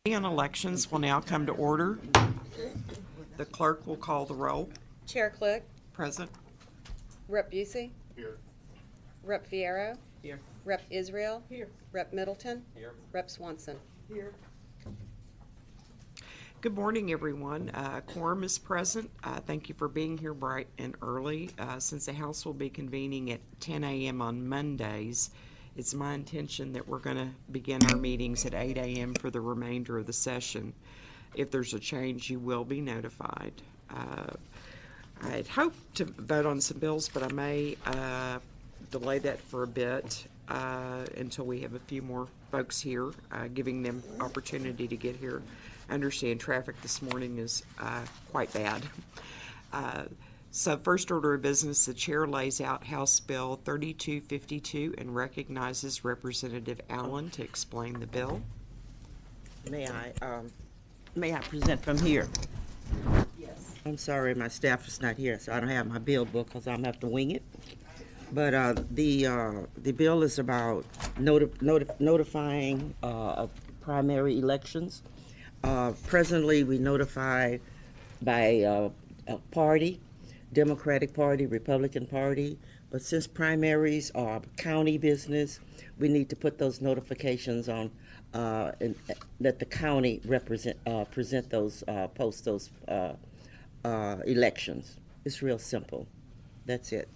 On elections will now come to order. The clerk will call the roll. Chair Click. Present. Rep Busey. Here. Rep Fierro. Here. Rep Israel. Here. Rep Middleton. Here. Rep Swanson. Here. Good morning, everyone. Quorum is present. Thank you for being here bright and early. Since the House will be convening at 10 a.m. on Mondays, it's my intention that we're going to begin our meetings at 8 a.m. for the remainder of the session. If there's a change, you will be notified. I had hoped to vote on some bills, but I may delay that for a bit until we have a few more folks here, giving them opportunity to get here. I understand traffic this morning is quite bad. So first order of business, the chair lays out House Bill 3252 and recognizes Representative Allen to explain the bill. May I present from here? Yes. I'm sorry, my staff is not here, so I don't have my bill book because I'm have to wing it. But the bill is about notifying of primary elections. Presently, we notify by a party. Democratic Party, Republican Party, but since primaries are county business, we need to put those notifications on and let the county present those, post those elections. It's real simple. That's it.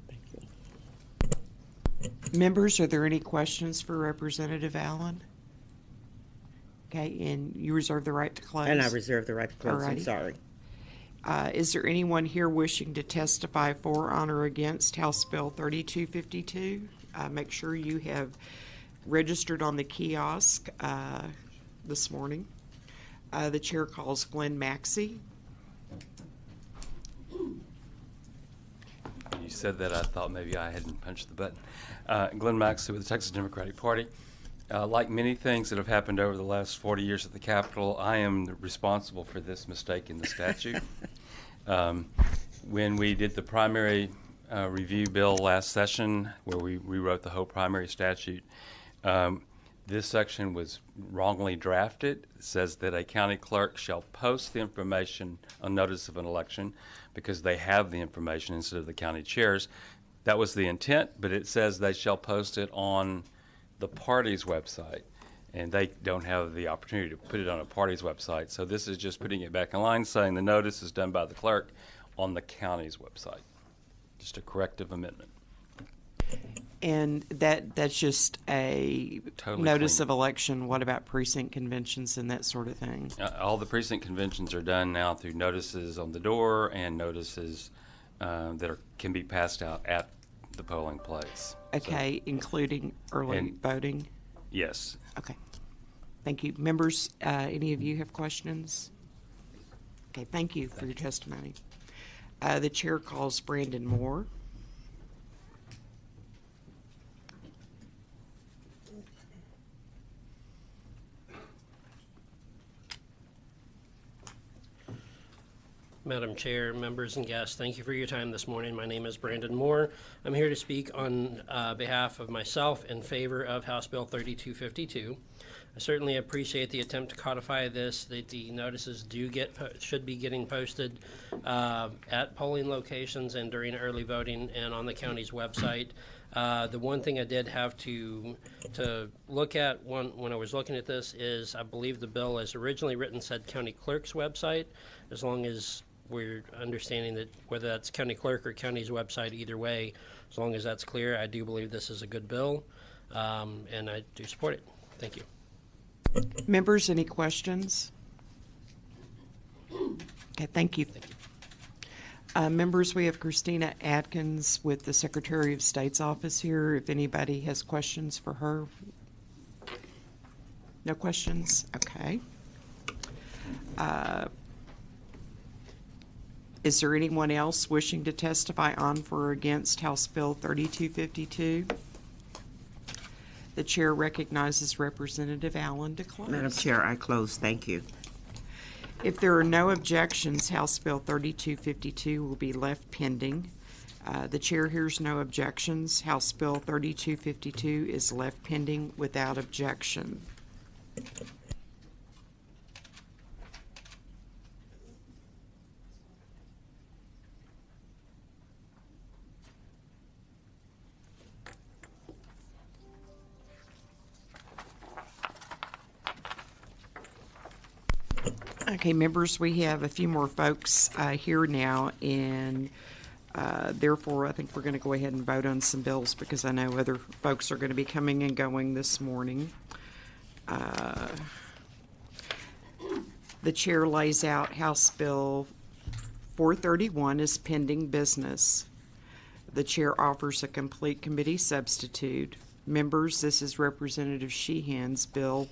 Thank you. Members, are there any questions for Representative Allen? Okay, and you reserve the right to close? And I reserve the right to close. Alrighty. I'm sorry. Is there anyone here wishing to testify for, on, or against House Bill 3252? Make sure you have registered on the kiosk this morning. The chair calls Glenn Maxey. You said that, I thought maybe I hadn't punched the button. Glenn Maxey with the Texas Democratic Party. Like many things that have happened over the last 40 years at the Capitol, I am responsible for this mistake in the statute. When we did the primary review bill last session, where we rewrote the whole primary statute, this section was wrongly drafted. It says that a county clerk shall post the information on notice of an election because they have the information instead of the county chairs. That was the intent, but it says they shall post it on the party's website, and they don't have the opportunity to put it on a party's website. So this is just putting it back in line, saying the notice is done by the clerk on the county's website. Just a corrective amendment. And that's just a Totally notice clean. of election. What about precinct conventions and that sort of thing? All the precinct conventions are done now through notices on the door and notices that can be passed out at the polling place. Okay, So, including early and- voting? yes. Okay. Thank you. Members, any of you have questions? Okay, thank you for your testimony. The chair calls Brandon Moore. Madam Chair, members and guests, thank you for your time this morning. My name is Brandon Moore. I'm here to speak on behalf of myself in favor of House Bill 3252. I certainly appreciate the attempt to codify this, that the notices should be getting posted at polling locations and during early voting and on the county's website. The one thing I did have to look at when I was looking at this is I believe the bill as originally written said county clerk's website. As long as we're understanding that whether that's county clerk or county's website, either way, as long as that's clear, I do believe this is a good bill, and I do support it. Thank you. Members, any questions? Okay, thank you. Thank you. Members, we have Christina Atkins with the Secretary of State's office here. If anybody has questions for her. No questions? Okay. Is there anyone else wishing to testify on for or against House Bill 3252? The chair recognizes Representative Allen to close. Madam Chair, I close. Thank you. If there are no objections, House Bill 3252 will be left pending. The chair hears no objections. House Bill 3252 is left pending without objection. Okay, members, we have a few more folks here now, and therefore I think we're going to go ahead and vote on some bills because I know other folks are going to be coming and going this morning. The chair lays out House Bill 431 as pending business. The chair offers a complete committee substitute. Members, this is Representative Sheehan's bill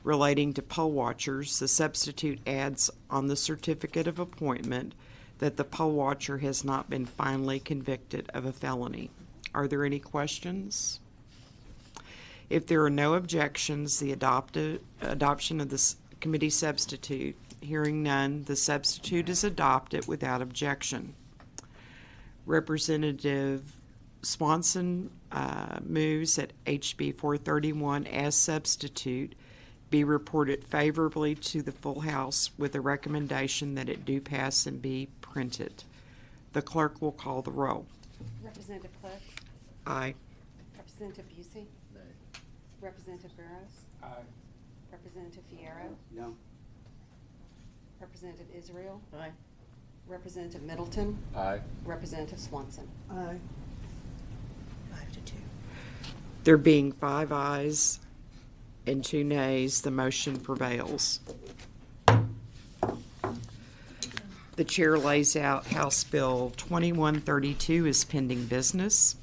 relating to poll watchers. The substitute adds on the certificate of appointment that the poll watcher has not been finally convicted of a felony. Are there any questions? If there are no objections, the adoption of this committee substitute. Hearing none, the substitute is adopted without objection. Representative Swanson moves that HB 431 as substitute be reported favorably to the full House with a recommendation that it do pass and be printed. The clerk will call the roll. Representative Cliff? Aye. Representative Busey? Nay. Representative Burrows? Aye. Representative Fierro? No. Representative Israel? Aye. Representative Middleton? Aye. Representative Swanson? Aye. 5-2. There being 5 ayes and 2 nays, the motion prevails. The chair lays out House Bill 2132 as pending business.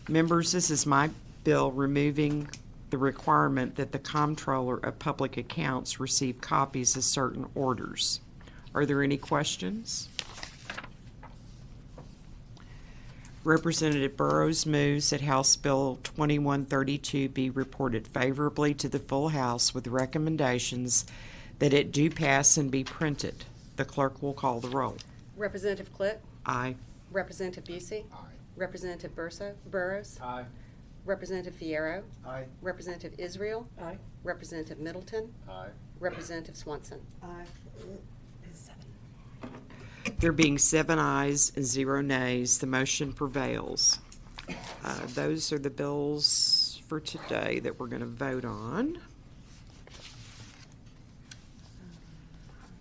Members, this is my bill removing the requirement that the Comptroller of Public Accounts receive copies of certain orders. Are there any questions? Representative Burrows moves that House Bill 2132 be reported favorably to the full House with recommendations that it do pass and be printed. The clerk will call the roll. Representative Cliff? Aye. Representative Busey? Aye. Representative Burrows? Aye. Representative Fierro? Aye. Representative Israel? Aye. Representative Middleton? Aye. Representative Swanson? Aye. There being 7 ayes and 0 nays, the motion prevails. Those are the bills for today that we're going to vote on.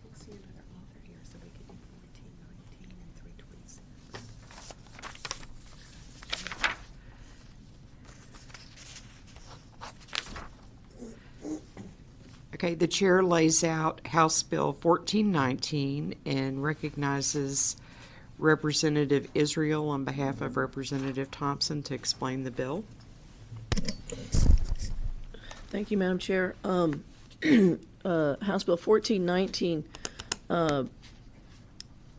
Let's see another author here so we can do 14, 19, and 326. Okay, the chair lays out House Bill 1419 and recognizes Representative Israel on behalf of Representative Thompson to explain the bill. Thank you, Madam Chair. House Bill 1419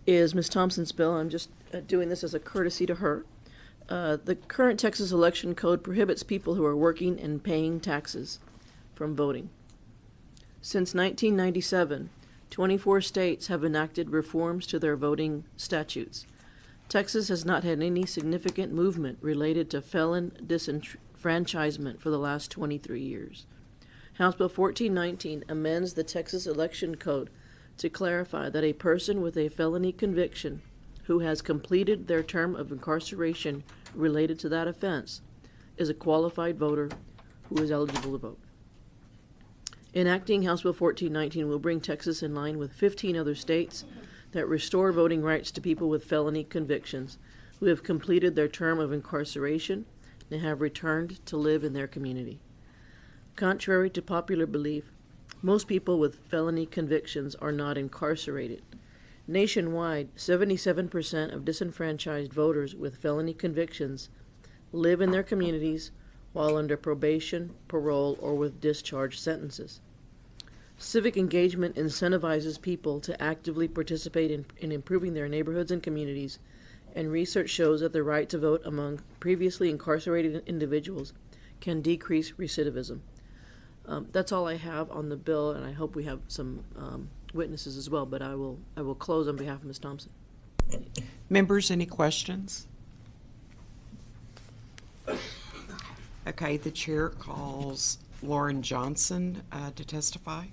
is Ms. Thompson's bill. I'm just doing this as a courtesy to her. The current Texas election code prohibits people who are working and paying taxes from voting. Since 1997, 24 states have enacted reforms to their voting statutes. Texas has not had any significant movement related to felon disenfranchisement for the last 23 years. House Bill 1419 amends the Texas Election Code to clarify that a person with a felony conviction who has completed their term of incarceration related to that offense is a qualified voter who is eligible to vote. Enacting House Bill 1419 will bring Texas in line with 15 other states that restore voting rights to people with felony convictions who have completed their term of incarceration and have returned to live in their community. Contrary to popular belief, most people with felony convictions are not incarcerated. Nationwide, 77% of disenfranchised voters with felony convictions live in their communities while under probation, parole, or with discharge sentences. Civic engagement incentivizes people to actively participate in improving their neighborhoods and communities, and research shows that the right to vote among previously incarcerated individuals can decrease recidivism. That's all I have on the bill, and I hope we have some witnesses as well, but I will close on behalf of Ms. Thompson. Members, any questions? Okay, the chair calls Lauren Johnson to testify.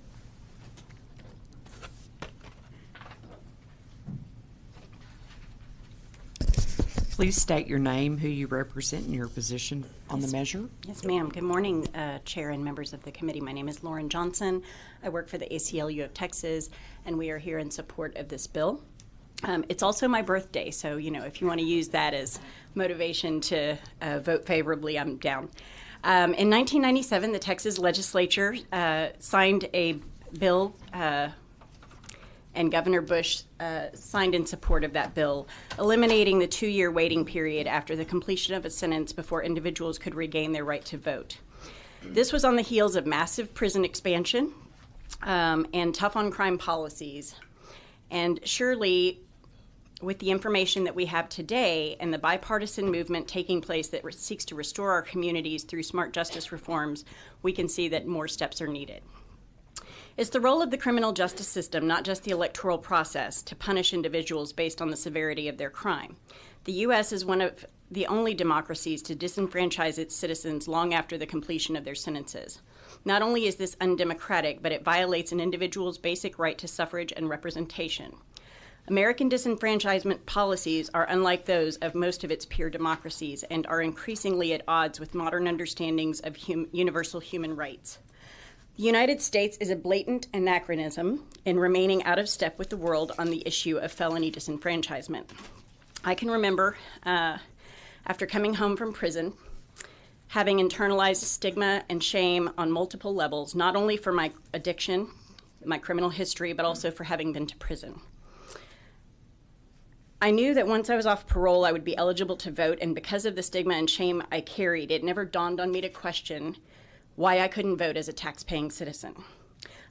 Please state your name, who you represent, and your position on the measure. Yes, ma'am. Good morning, Chair and members of the committee. My name is Lauren Johnson. I work for the ACLU of Texas, and we are here in support of this bill. It's also my birthday, so, if you want to use that as motivation to vote favorably, I'm down. In 1997, the Texas Legislature signed a bill, and Governor Bush signed in support of that bill, eliminating the 2-year waiting period after the completion of a sentence before individuals could regain their right to vote. This was on the heels of massive prison expansion and tough on crime policies. And surely, with the information that we have today and the bipartisan movement taking place that seeks to restore our communities through smart justice reforms, we can see that more steps are needed. It's the role of the criminal justice system, not just the electoral process, to punish individuals based on the severity of their crime. The U.S. is one of the only democracies to disenfranchise its citizens long after the completion of their sentences. Not only is this undemocratic, but it violates an individual's basic right to suffrage and representation. American disenfranchisement policies are unlike those of most of its peer democracies and are increasingly at odds with modern understandings of universal human rights. The United States is a blatant anachronism in remaining out of step with the world on the issue of felony disenfranchisement. I can remember, after coming home from prison, having internalized stigma and shame on multiple levels, not only for my addiction, my criminal history, but also for having been to prison. I knew that once I was off parole, I would be eligible to vote, and because of the stigma and shame I carried, it never dawned on me to question why I couldn't vote as a tax-paying citizen.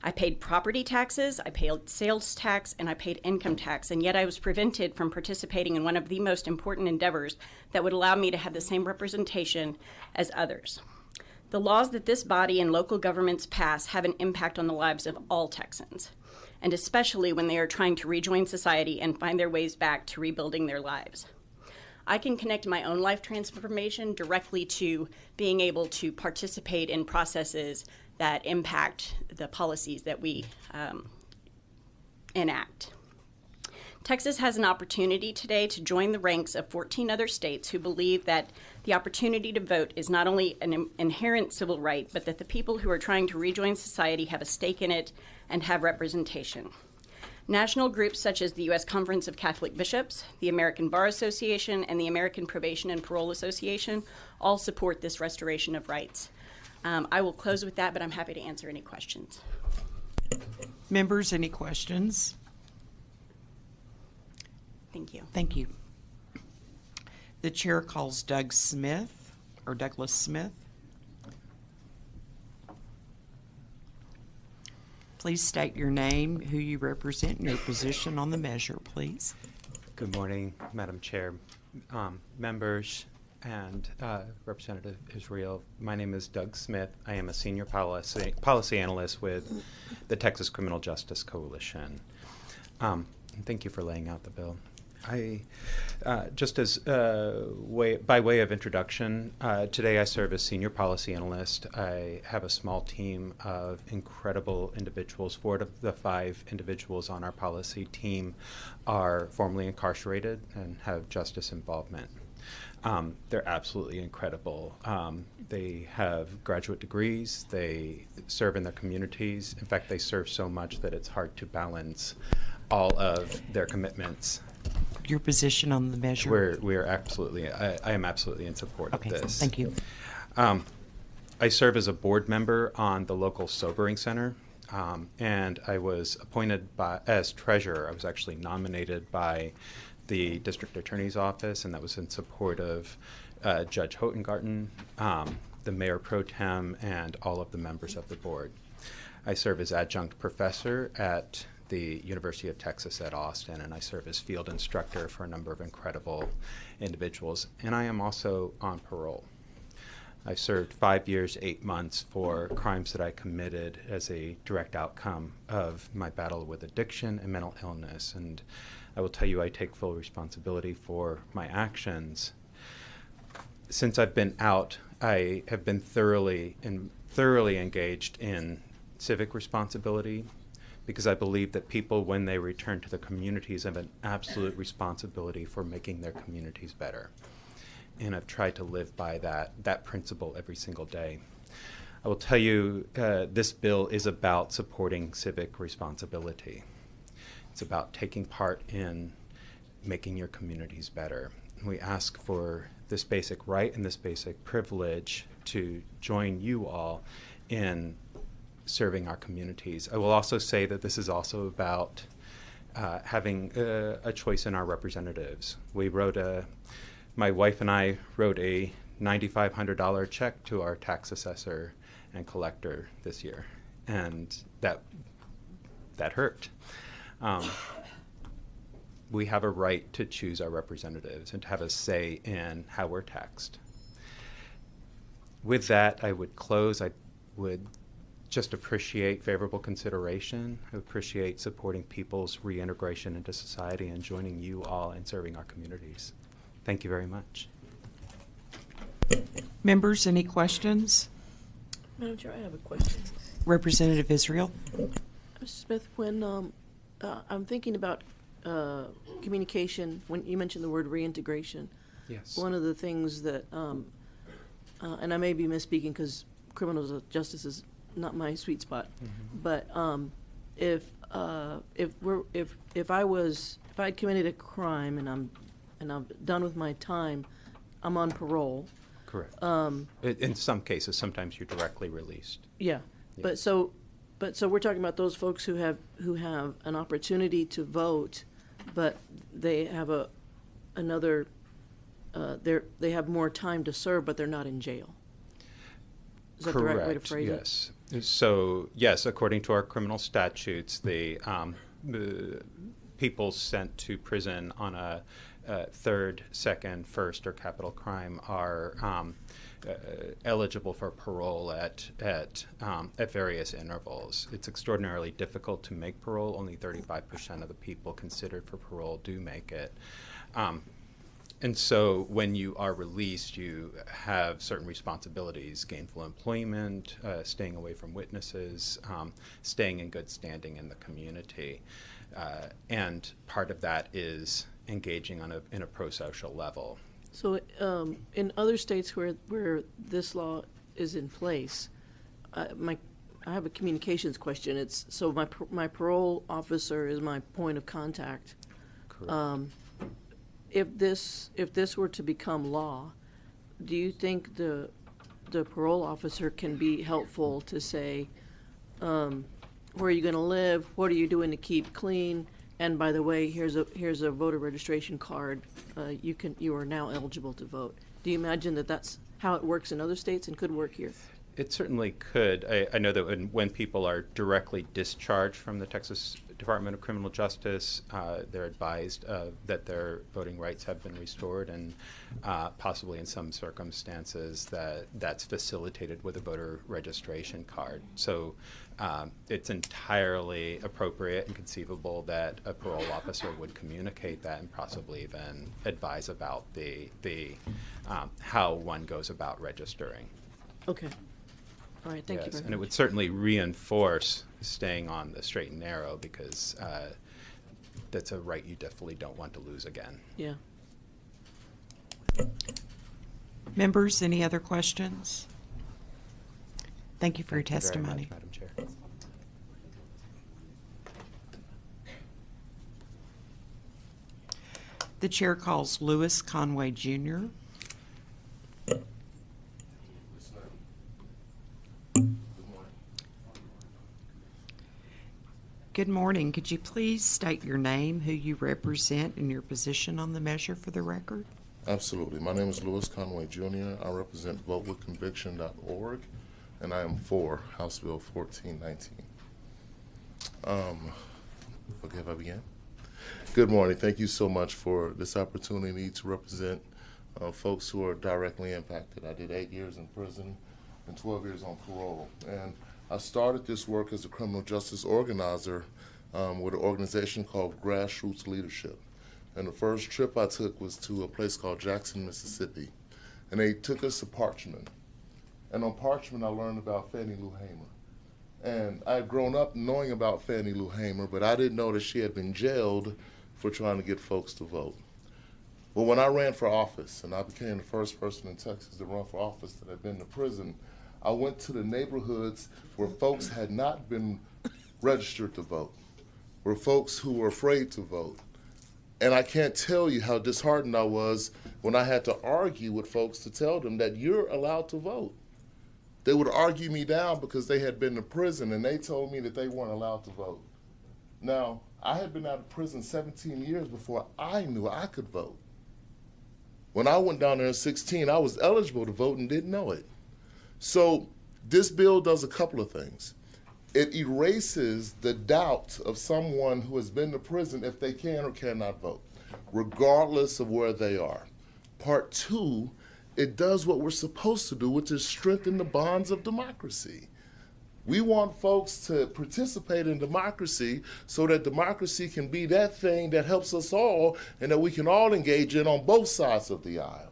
I paid property taxes, I paid sales tax, and I paid income tax, and yet I was prevented from participating in one of the most important endeavors that would allow me to have the same representation as others. The laws that this body and local governments pass have an impact on the lives of all Texans, and especially when they are trying to rejoin society and find their ways back to rebuilding their lives. I can connect my own life transformation directly to being able to participate in processes that impact the policies that we enact. Texas has an opportunity today to join the ranks of 14 other states who believe that the opportunity to vote is not only an inherent civil right, but that the people who are trying to rejoin society have a stake in it and have representation. National groups such as the U.S. Conference of Catholic Bishops, the American Bar Association, and the American Probation and Parole Association all support this restoration of rights. I will close with that, but I'm happy to answer any questions. Members, any questions? Thank you. Thank you. The chair calls Douglas Smith. Please state your name, who you represent, and your position on the measure, please. Good morning, Madam Chair, members, and Representative Israel. My name is Doug Smith. I am a senior policy analyst with the Texas Criminal Justice Coalition. Thank you for laying out the bill. Just as by way of introduction, today I serve as senior policy analyst. I have a small team of incredible individuals. 4 of the 5 individuals on our policy team are formerly incarcerated and have justice involvement. They're absolutely incredible. They have graduate degrees. They serve in their communities. In fact, they serve so much that it's hard to balance all of their commitments. Your position on the measure? We're absolutely, I am absolutely in support of this. Thank you. I serve as a board member on the local sobering center, and I was appointed as treasurer. I was actually nominated by the district attorney's office, and that was in support of Judge Hotengarten, the mayor pro tem, and all of the members of the board. I serve as adjunct professor at the University of Texas at Austin, and I serve as field instructor for a number of incredible individuals. And I am also on parole. I served 5 years, 8 months for crimes that I committed as a direct outcome of my battle with addiction and mental illness. And I will tell you, I take full responsibility for my actions. Since I've been out, I have been thoroughly engaged in civic responsibility, because I believe that people, when they return to their communities, have an absolute responsibility for making their communities better. And I've tried to live by that principle every single day. I will tell you, this bill is about supporting civic responsibility. It's about taking part in making your communities better. We ask for this basic right and this basic privilege to join you all in serving our communities. I will also say that this is also about having a choice in our representatives. My wife and I wrote a $9,500 check to our tax assessor and collector this year, and that hurt. We have a right to choose our representatives and to have a say in how we're taxed. With that, I would close. I would just appreciate favorable consideration. I appreciate supporting people's reintegration into society and joining you all in serving our communities. Thank you very much. Members, any questions? Madam Chair, I have a question. Representative Israel? Mr. Smith, when I'm thinking about communication, when you mentioned the word reintegration, Yes. one of the things that, and I may be misspeaking because criminal justice is not my sweet spot, but if I'd committed a crime and I'm done with my time, I'm on parole. Correct. In some cases, sometimes you're directly released. Yeah, Yeah. but so we're talking about those folks who have an opportunity to vote, but they have they have more time to serve, but they're not in jail. Is that Correct. the right way to phrase it? Yes. So yes, according to our criminal statutes, the people sent to prison on a third, second, first, or capital crime are eligible for parole at various intervals. It's extraordinarily difficult to make parole. Only 35% of the people considered for parole do make it. And so when you are released, you have certain responsibilities: gainful employment, staying away from witnesses, staying in good standing in the community. And part of that is engaging in a pro-social level. So in other states where this law is in place, I have a communications question. It's so my parole officer is my point of contact. Correct. If this were to become law, do you think the parole officer can be helpful to say, where are you going to live? What are you doing to keep clean? And by the way, here's a voter registration card. You are now eligible to vote. Do you imagine that that's how it works in other states and could work here? It certainly could. I know that when people are directly discharged from the Texas Department of Criminal Justice, they're advised that their voting rights have been restored, and possibly in some circumstances that's facilitated with a voter registration card. So it's entirely appropriate and conceivable that a parole officer would communicate that and possibly even advise about the how one goes about registering. Okay. All right, thank you very much. And it would certainly reinforce staying on the straight and narrow, because that's a right you definitely don't want to lose again. Yeah. Members, any other questions? Thank you for your Thank you very much, testimony. Madam Chair. The chair calls Lewis Conway Jr. Good morning. Could you please state your name, who you represent, and your position on the measure for the record? Absolutely. My name is Louis Conway Jr. I represent votewithconviction.org, and I am for House Bill 1419. Okay, if I begin? Good morning. Thank you so much for this opportunity to represent folks who are directly impacted. I did 8 years in prison and 12 years on parole. And I started this work as a criminal justice organizer with an organization called Grassroots Leadership. And the first trip I took was to a place called Jackson, Mississippi. And they took us to Parchman. And on Parchman, I learned about Fannie Lou Hamer. And I had grown up knowing about Fannie Lou Hamer, but I didn't know that she had been jailed for trying to get folks to vote. Well, when I ran for office, and I became the first person in Texas to run for office that had been to prison, I went to the neighborhoods where folks had not been registered to vote, where folks who were afraid to vote. And I can't tell you how disheartened I was when I had to argue with folks to tell them that you're allowed to vote. They would argue me down because they had been to prison and they told me that they weren't allowed to vote. Now, I had been out of prison 17 years before I knew I could vote. When I went down there at 16, I was eligible to vote and didn't know it. So this bill does a couple of things. It erases the doubt of someone who has been to prison if they can or cannot vote, regardless of where they are. Part two, it does what we're supposed to do, which is strengthen the bonds of democracy. We want folks to participate in democracy so that democracy can be that thing that helps us all and that we can all engage in on both sides of the aisle,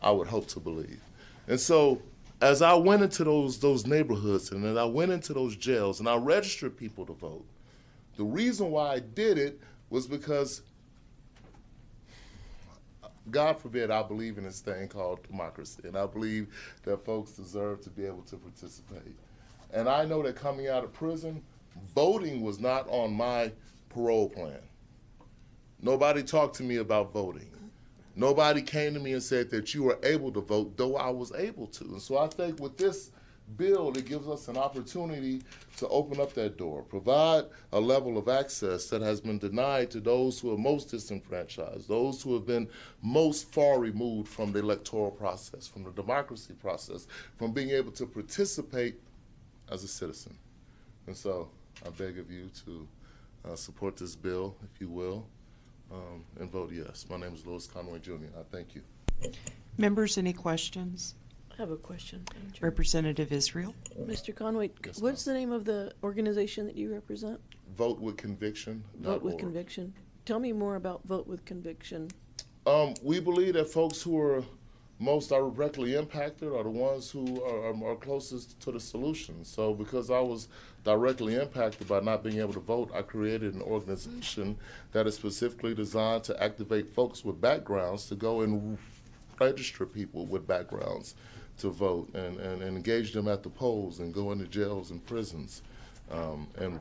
I would hope to believe. And so as I went into those neighborhoods and as I went into those jails and I registered people to vote, the reason why I did it was because, God forbid, I believe in this thing called democracy, and I believe that folks deserve to be able to participate. And I know that coming out of prison, voting was not on my parole plan. Nobody talked to me about voting. Nobody came to me and said that you were able to vote, though I was able to. And so I think with this bill, it gives us an opportunity to open up that door, provide a level of access that has been denied to those who are most disenfranchised, those who have been most far removed from the electoral process, from the democracy process, from being able to participate as a citizen. And so I beg of you to support this bill, if you will, and vote yes. My name is Louis Conway Jr. I thank you. Members, any questions? I have a question. Madam Chair. Representative Israel? Mr. Conway, Yes, what's the name of the organization that you represent? Vote with Conviction. Vote with Conviction. Tell me more about Vote with Conviction. We believe that folks who are most directly impacted are the ones who are closest to the solution. So because I was directly impacted by not being able to vote, I created an organization that is specifically designed to activate folks with backgrounds to go and register people with backgrounds to vote and engage them at the polls and go into jails and prisons and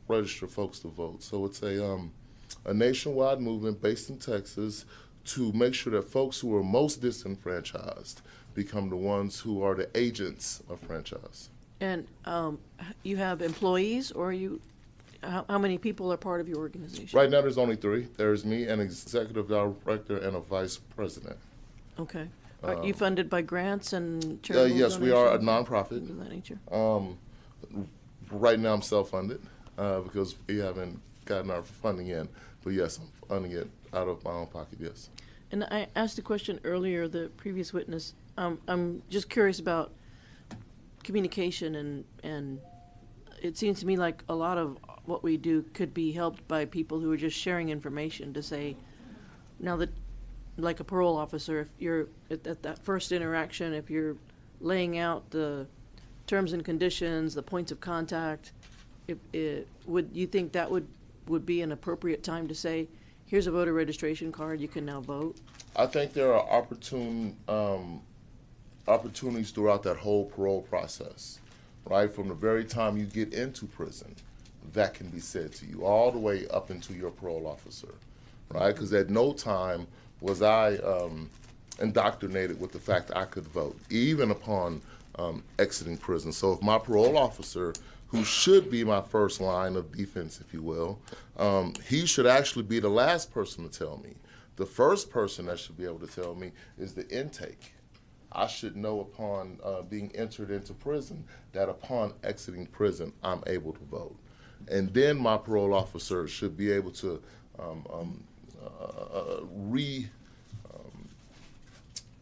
register folks to vote. So it's a nationwide movement based in Texas to make sure that folks who are most disenfranchised become the ones who are the agents of franchise. And you have employees, or how many people are part of your organization? Right now there's only 3. There's me, an executive director, and a vice president. Okay. Are you funded by grants and charitable Yes, we are a donations? nonprofit. Things of that nature? Right now I'm self-funded because we haven't gotten our funding in. But yes, I'm funding it out of my own pocket, yes. And I asked a question earlier, the previous witness. I'm just curious about communication, and it seems to me like a lot of what we do could be helped by people who are just sharing information to say, now that, like a parole officer, if you're at that first interaction, if you're laying out the terms and conditions, the points of contact, would you think that would be an appropriate time to say, here's a voter registration card, you can now vote? I think there are opportunities throughout that whole parole process, right? From the very time you get into prison, that can be said to you, all the way up into your parole officer, right? Because at no time was I indoctrinated with the fact that I could vote, even upon exiting prison. So if my parole officer, who should be my first line of defense, if you will, he should actually be the last person to tell me. The first person that should be able to tell me is the intake. I should know upon being entered into prison that upon exiting prison, I'm able to vote. And then my parole officer should be able to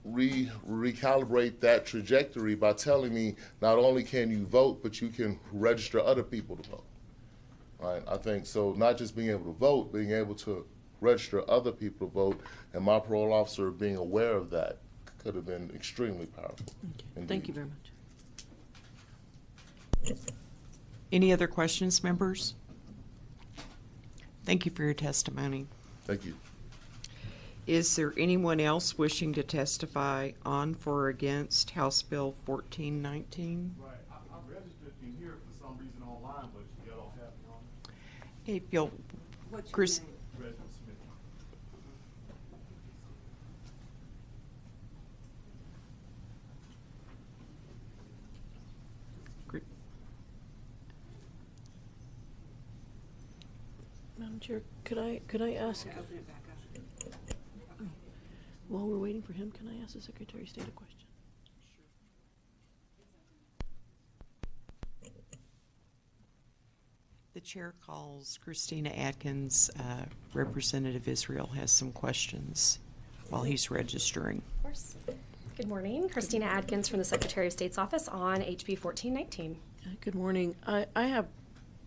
recalibrate that trajectory by telling me not only can you vote, but you can register other people to vote. Right? I think so. Not just being able to vote, being able to register other people to vote, and my parole officer being aware of that could have been extremely powerful. Okay. Thank you very much. Any other questions, members? Thank you for your testimony. Thank you. Is there anyone else wishing to testify on, for, or against House Bill 1419? Right, I registered in here for some reason online, but y'all don't have me on. If you'll, Chris, Reginald Smith. Madam Chair, could I ask? While we're waiting for him, can I ask the Secretary of State a question? the chair calls Christina Atkins. Representative Israel has some questions while he's registering. Of course. Good morning. Christina Atkins from the Secretary of State's office on HB 1419. Good morning. I have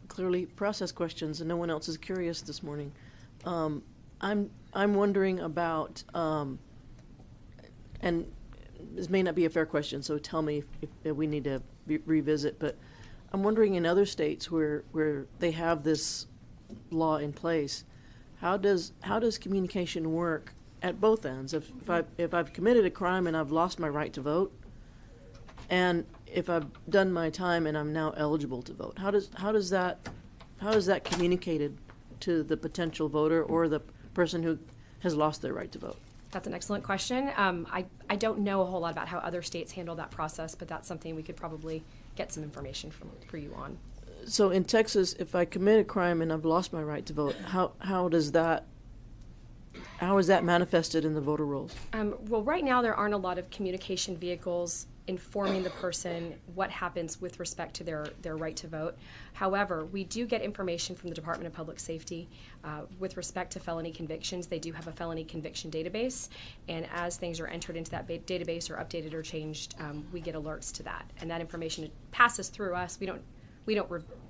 clearly process questions, and no one else is curious this morning. I'm wondering about, and this may not be a fair question, so tell me if we need to revisit, but I'm wondering in other states where they have this law in place, how does communication work at both ends? If I've committed a crime and I've lost my right to vote, and if I've done my time and I'm now eligible to vote, how is that communicated to the potential voter or the person who has lost their right to vote? That's an excellent question. I don't know a whole lot about how other states handle that process, but that's something we could probably get some information for you on. So in Texas, if I commit a crime and I've lost my right to vote, how is that manifested in the voter rolls? Well, right now there aren't a lot of communication vehicles informing the person what happens with respect to their right to vote. However, we do get information from the Department of Public Safety with respect to felony convictions. They do have a felony conviction database, and as things are entered into that database or updated or changed, we get alerts to that. And that information passes through us. We don't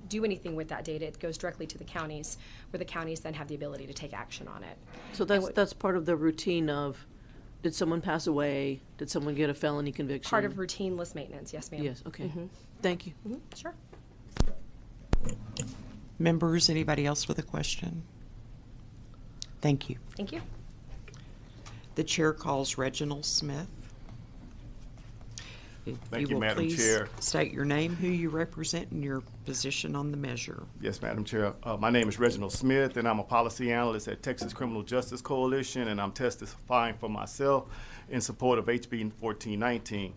do anything with that data. It goes directly to the counties, where the counties then have the ability to take action on it. So that's part of the routine of, did someone pass away? Did someone get a felony conviction? Part of routine list maintenance, yes, ma'am. Yes, okay. Mm-hmm. Thank you. Mm-hmm. Sure. Members, anybody else with a question? Thank you. Thank you. The chair calls Reginald Smith. If Thank you, will Madam please Chair. State your name, who you represent, and your position on the measure. Yes, Madam Chair. My name is Reginald Smith, and I'm a policy analyst at Texas Criminal Justice Coalition, and I'm testifying for myself in support of HB 1419.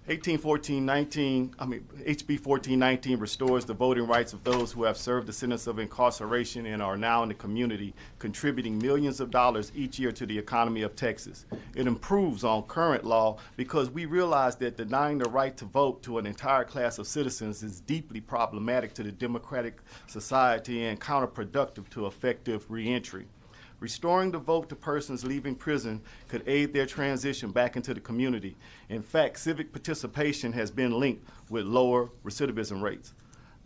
HB 1419 restores the voting rights of those who have served the sentence of incarceration and are now in the community, contributing millions of dollars each year to the economy of Texas. It improves on current law because we realize that denying the right to vote to an entire class of citizens is deeply problematic to the democratic society and counterproductive to effective reentry. Restoring the vote to persons leaving prison could aid their transition back into the community. In fact, civic participation has been linked with lower recidivism rates.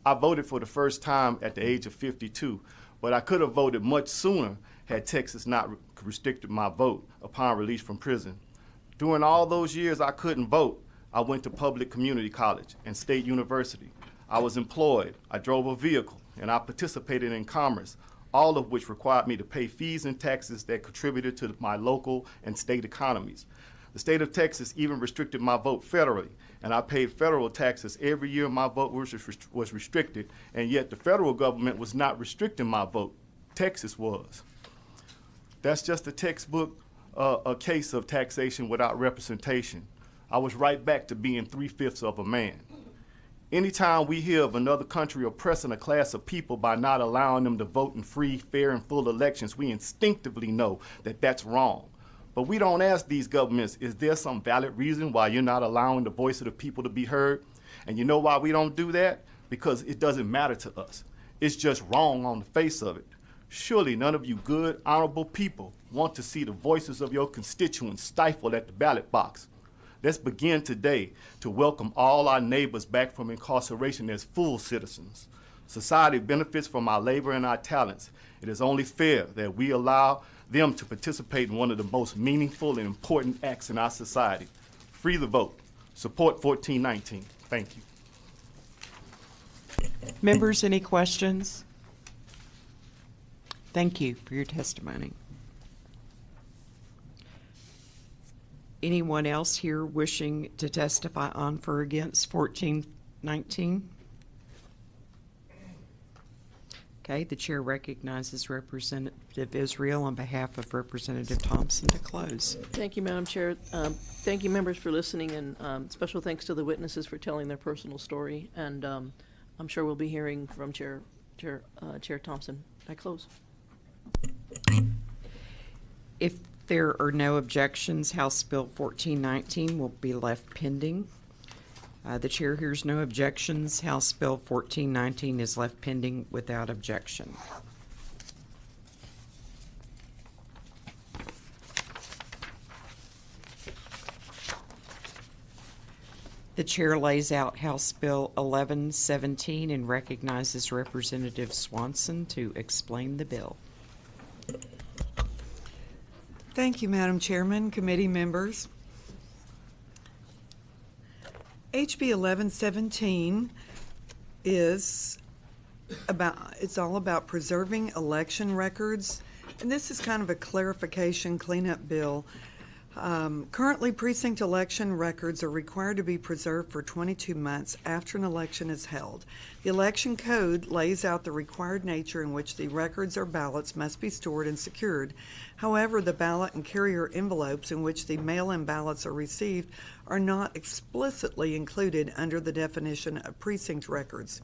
I voted for the first time at the age of 52, but I could have voted much sooner had Texas not restricted my vote upon release from prison. During all those years I couldn't vote, I went to public community college and state university. I was employed, I drove a vehicle, and I participated in commerce, all of which required me to pay fees and taxes that contributed to my local and state economies. The state of Texas even restricted my vote federally, and I paid federal taxes every year my vote was restricted, and yet the federal government was not restricting my vote. Texas was. That's just a textbook a case of taxation without representation. I was right back to being 3/5 of a man. Anytime we hear of another country oppressing a class of people by not allowing them to vote in free, fair, and full elections, we instinctively know that that's wrong. But we don't ask these governments, is there some valid reason why you're not allowing the voice of the people to be heard? And you know why we don't do that? Because it doesn't matter to us. It's just wrong on the face of it. Surely none of you good, honorable people want to see the voices of your constituents stifled at the ballot box. Let's begin today to welcome all our neighbors back from incarceration as full citizens. Society benefits from our labor and our talents. It is only fair that we allow them to participate in one of the most meaningful and important acts in our society. Free the vote. Support 1419. Thank you. Members, any questions? Thank you for your testimony. Anyone else here wishing to testify on for or against 1419? Okay, the chair recognizes Representative Israel on behalf of Representative Thompson to close. Thank you, Madam Chair. Thank you, members, for listening, and special thanks to the witnesses for telling their personal story. And I'm sure we'll be hearing from Chair Thompson. I close. If there are no objections, House Bill 1419 will be left pending. The chair hears no objections. House Bill 1419 is left pending without objection. The chair lays out House Bill 1117 and recognizes Representative Swanson to explain the bill. Thank you, Madam Chairman, committee members. HB 1117 is it's all about preserving election records, and this is kind of a clarification cleanup bill. Currently, precinct election records are required to be preserved for 22 months after an election is held. The election code lays out the required nature in which the records or ballots must be stored and secured. However, the ballot and carrier envelopes in which the mail-in ballots are received are not explicitly included under the definition of precinct records.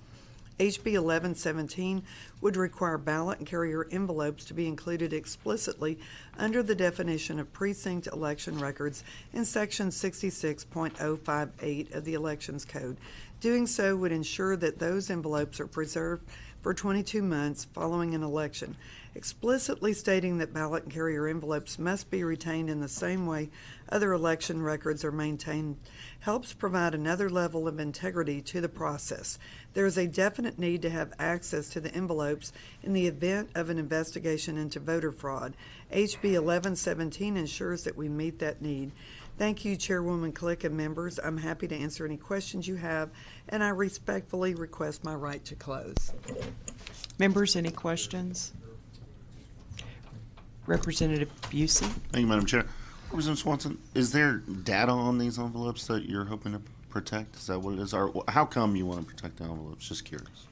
HB 1117 would require ballot and carrier envelopes to be included explicitly under the definition of precinct election records in Section 66.058 of the Elections Code. Doing so would ensure that those envelopes are preserved for 22 months following an election. Explicitly stating that ballot and carrier envelopes must be retained in the same way other election records are maintained helps provide another level of integrity to the process. There is a definite need to have access to the envelopes in the event of an investigation into voter fraud. HB 1117 ensures that we meet that need. Thank you, Chairwoman Click and members. I'm happy to answer any questions you have, and I respectfully request my right to close. Members, any questions? Representative Busey. Thank you, Madam Chair. Representative Swanson, is there data on these envelopes that you're hoping to protect? Is that what it is? Or how come you want to protect the envelopes? Just curious.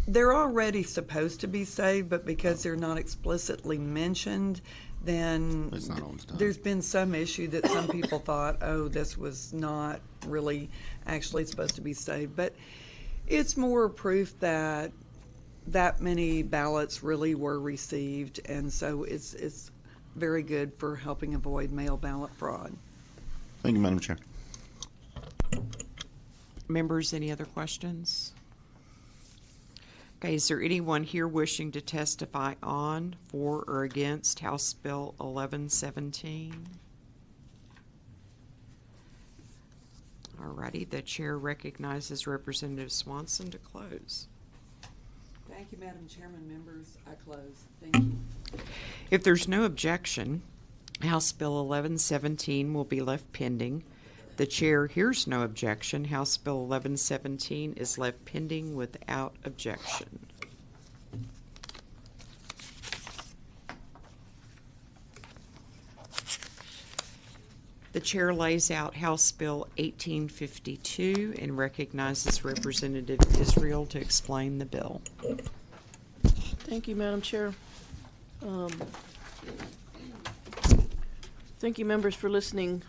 They're already supposed to be saved, but because they're not explicitly mentioned, then there's been some issue that some people thought, oh, this was not really actually supposed to be saved. But it's more proof that that many ballots really were received, and so it's very good for helping avoid mail ballot fraud. Thank you, Madam Chair. Members, any other questions? Okay, is there anyone here wishing to testify on, for, or against House Bill 1117? Alrighty, the chair recognizes Representative Swanson to close. Thank you, Madam Chairman. Members, I close. Thank you. If there's no objection, House Bill 1117 will be left pending. The chair hears no objection. House Bill 1117 is left pending without objection. The chair lays out House Bill 1852 and recognizes Representative Israel to explain the bill. Thank you, Madam Chair. Thank you, members, for listening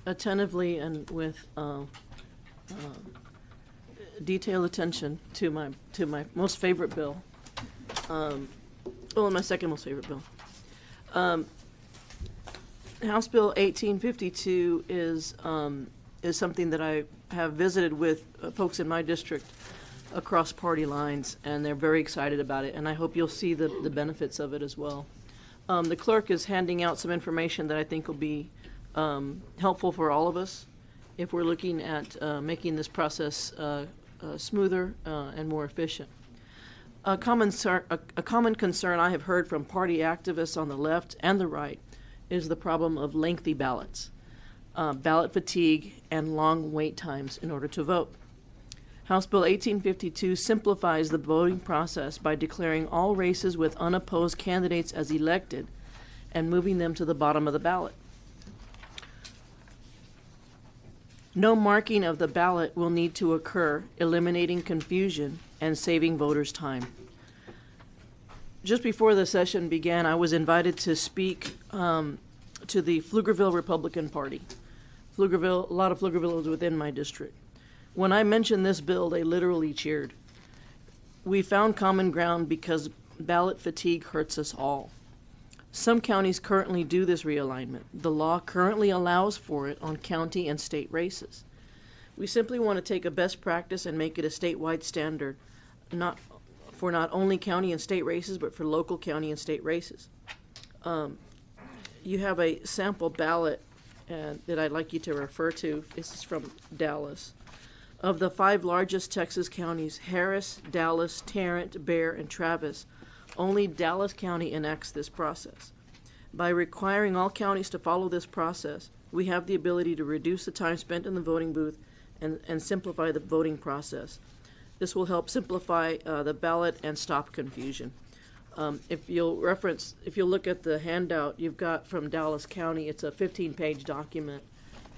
attentively and with detailed attention to my most favorite bill. My second most favorite bill. House Bill 1852 is something that I have visited with folks in my district across party lines, and they're very excited about it, and I hope you'll see the benefits of it as well. The clerk is handing out some information that I think will be helpful for all of us if we're looking at making this process smoother and more efficient. A common concern I have heard from party activists on the left and the right is the problem of lengthy ballots. ballot fatigue, and long wait times in order to vote. House Bill 1852 simplifies the voting process by declaring all races with unopposed candidates as elected and moving them to the bottom of the ballot. No marking of the ballot will need to occur, eliminating confusion and saving voters time. Just before the session began, I was invited to speak to the Pflugerville Republican Party. Pflugerville, a lot of Pflugerville is within my district. When I mentioned this bill, they literally cheered. We found common ground because ballot fatigue hurts us all. Some counties currently do this realignment. The law currently allows for it on county and state races. We simply want to take a best practice and make it a statewide standard, not only county and state races, but for local county and state races. You have a sample ballot that I'd like you to refer to. This is from Dallas. Of the 5 largest Texas counties, Harris, Dallas, Tarrant, Bexar, and Travis, only Dallas County enacts this process. By requiring all counties to follow this process, we have the ability to reduce the time spent in the voting booth and simplify the voting process. This will help simplify the ballot and stop confusion. If you'll look at the handout you've got from Dallas County, it's a 15-page document,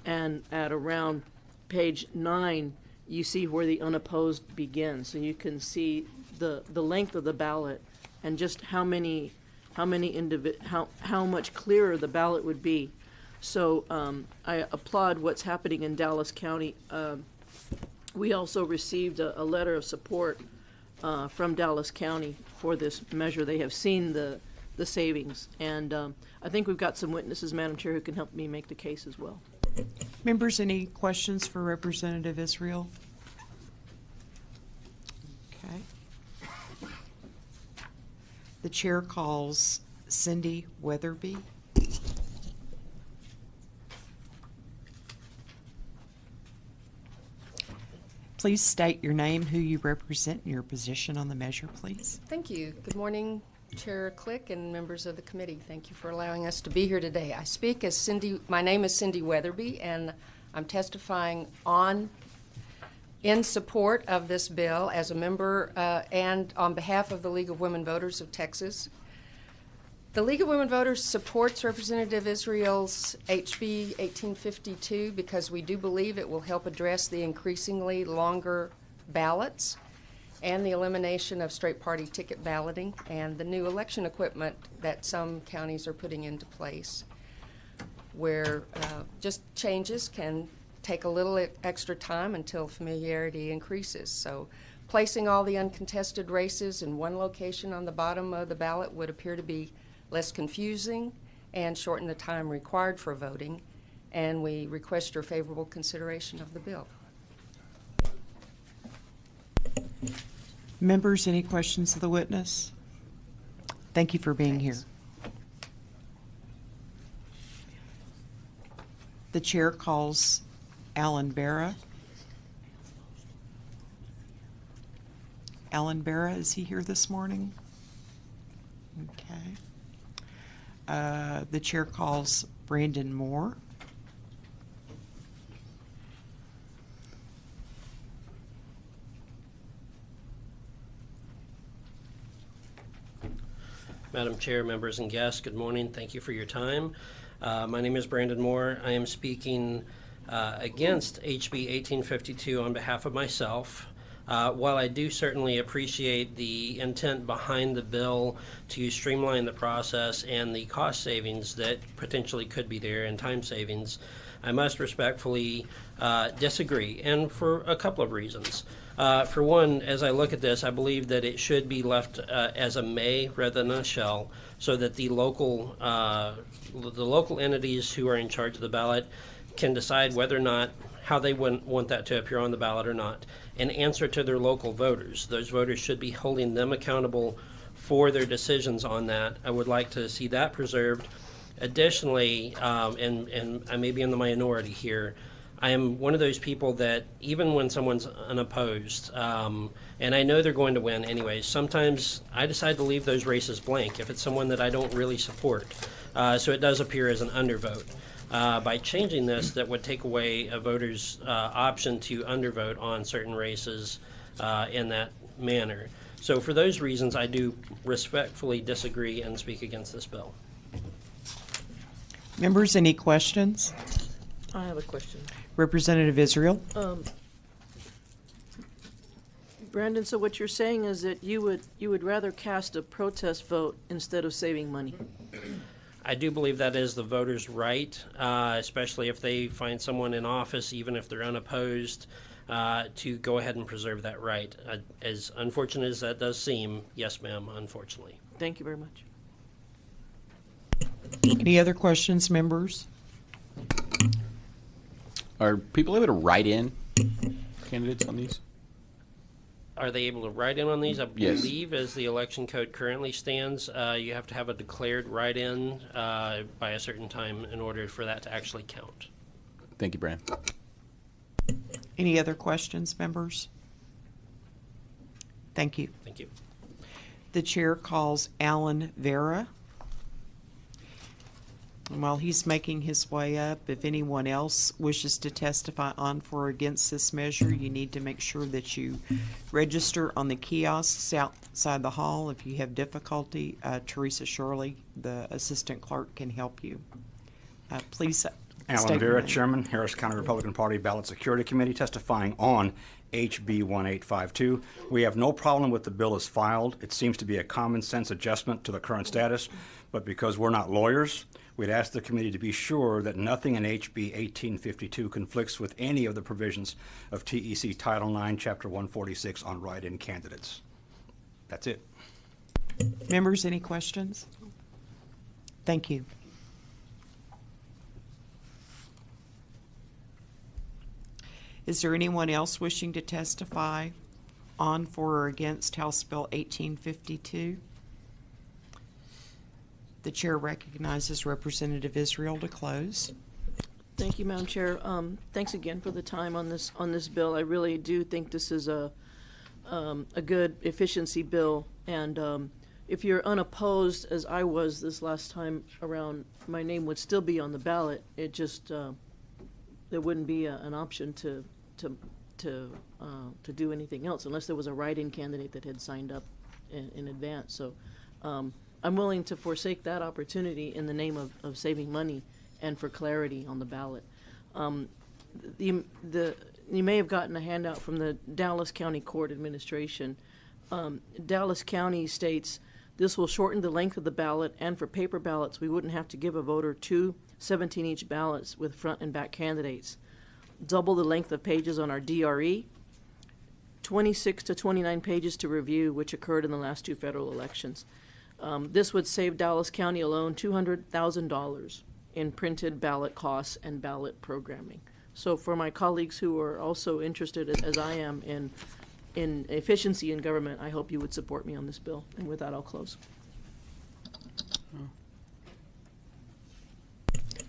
and at around page 9, you see where the unopposed begins. So you can see the length of the ballot and just how much clearer the ballot would be. So I applaud what's happening in Dallas County. We also received a letter of support from Dallas County for this measure. They have seen the savings, and I think we've got some witnesses, Madam Chair, who can help me make the case as well. Members, any questions for Representative Israel? Okay. The chair calls Cindy Weatherby. Please state your name, who you represent, and your position on the measure, please. Thank you. Good morning, Chair Click and members of the committee. Thank you for allowing us to be here today. I speak as Cindy. My name is Cindy Weatherby, and I'm testifying in support of this bill as a member and on behalf of the League of Women Voters of Texas. The League of Women Voters supports Representative Israel's HB 1852 because we do believe it will help address the increasingly longer ballots and the elimination of straight party ticket balloting and the new election equipment that some counties are putting into place, where just changes can take a little extra time until familiarity increases. So placing all the uncontested races in one location on the bottom of the ballot would appear to be less confusing and shorten the time required for voting, and we request your favorable consideration of the bill. Members, any questions of the witness? Thank you for being here. The chair calls Alan Barra. Alan Barra, is he here this morning? Okay. The chair calls Brandon Moore. Madam Chair, members and guests, good morning. Thank you for your time. My name is Brandon Moore. I am speaking against HB 1852 on behalf of myself. While I do certainly appreciate the intent behind the bill to streamline the process and the cost savings that potentially could be there and time savings, I must respectfully disagree, and for a couple of reasons. For one, as I look at this, I believe that it should be left as a may rather than a shall, so that the local entities who are in charge of the ballot can decide whether or not how they want that to appear on the ballot or not, and answer to their local voters. Those voters should be holding them accountable for their decisions on that. I would like to see that preserved. Additionally, and I may be in the minority here, I am one of those people that even when someone's unopposed, and I know they're going to win anyways, sometimes I decide to leave those races blank if it's someone that I don't really support. So it does appear as an undervote. By changing this, that would take away a voter's option to undervote on certain races in that manner. So for those reasons, I do respectfully disagree and speak against this bill. Members, any questions? I have a question. Representative Israel? Brandon, so what you're saying is that you would rather cast a protest vote instead of saving money? I do believe that is the voter's right, especially if they find someone in office, even if they're unopposed, to go ahead and preserve that right. As unfortunate as that does seem, yes, ma'am, unfortunately. Thank you very much. Any other questions, members? Are people able to write in candidates on these? Are they able to write in on these? I Yes. believe, as the election code currently stands, you have to have a declared write-in by a certain time in order for that to actually count. Thank you, Brand. Any other questions, members? Thank you. Thank you. The chair calls Alan Vera. And while he's making his way up, if anyone else wishes to testify on for or against this measure, you need to make sure that you register on the kiosks outside the hall. If you have difficulty, Teresa Shirley, the assistant clerk, can help you. Please Alan state your Vera, name. Chairman, Harris County Republican Party Ballot Security Committee, testifying on HB 1852. We have no problem with the bill as filed. It seems to be a common sense adjustment to the current status, but because we're not lawyers, we'd ask the committee to be sure that nothing in HB 1852 conflicts with any of the provisions of TEC Title IX, Chapter 146 on write-in candidates. That's it. Members, any questions? Thank you. Is there anyone else wishing to testify on, for, or against House Bill 1852? The chair recognizes Representative Israel to close. Thank you, Madam Chair. Thanks again for the time on this bill. I really do think this is a good efficiency bill, and if you're unopposed, as I was this last time around, my name would still be on the ballot. It just there wouldn't be an option to do anything else unless there was a write-in candidate that had signed up in advance. So I'm willing to forsake that opportunity in the name of saving money and for clarity on the ballot. You may have gotten a handout from the Dallas County Court Administration. Dallas County states this will shorten the length of the ballot, and for paper ballots, we wouldn't have to give a voter 2 17-each ballots with front and back candidates. Double the length of pages on our DRE, 26 to 29 pages to review, which occurred in the last 2 federal elections. This would save Dallas County alone $200,000 in printed ballot costs and ballot programming. So for my colleagues who are also interested, as I am, in efficiency in government, I hope you would support me on this bill. And with that, I'll close.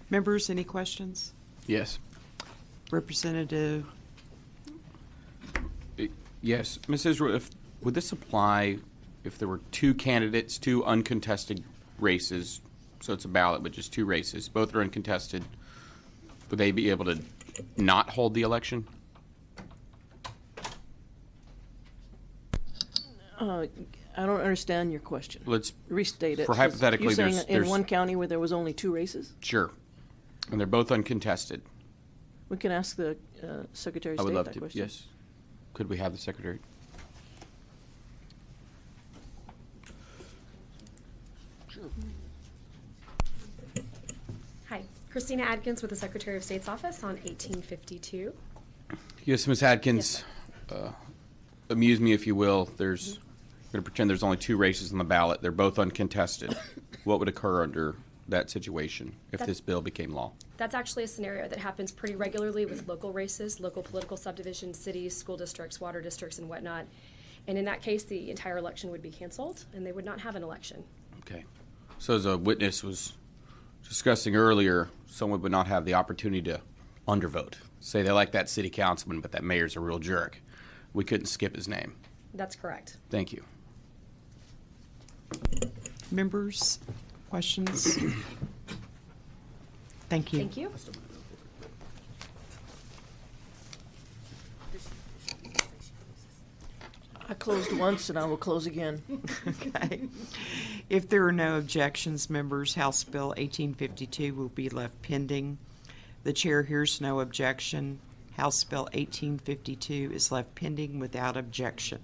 Members, any questions? Yes. Representative, Yes. Ms. Israel, would this apply if there were 2 candidates, 2 uncontested races, so it's a ballot, but just 2 races, both are uncontested, would they be able to not hold the election? I don't understand your question. Let's restate it. for hypothetically, you're saying in there's one county where there was only 2 races? Sure, and they're both uncontested. We can ask the Secretary of I State would love that to. question. Yes. Could we have the secretary? Hi, Christina Adkins with the Secretary of State's office on 1852. Yes, Ms. Adkins. Amuse me, if you will. I'm going to pretend there's only 2 races on the ballot. They're both uncontested. What would occur under that situation if this bill became law? That's actually a scenario that happens pretty regularly with local races, local political subdivisions, cities, school districts, water districts, and whatnot. And in that case, the entire election would be canceled, and they would not have an election. Okay. So as a witness was discussing earlier, someone would not have the opportunity to undervote. Say they like that city councilman, but that mayor's a real jerk. We couldn't skip his name. That's correct. Thank you. members, questions? Thank you. Thank you. I closed once and I will close again. Okay. If there are no objections, members, House Bill 1852 will be left pending. The chair hears no objection. House Bill 1852 is left pending without objection.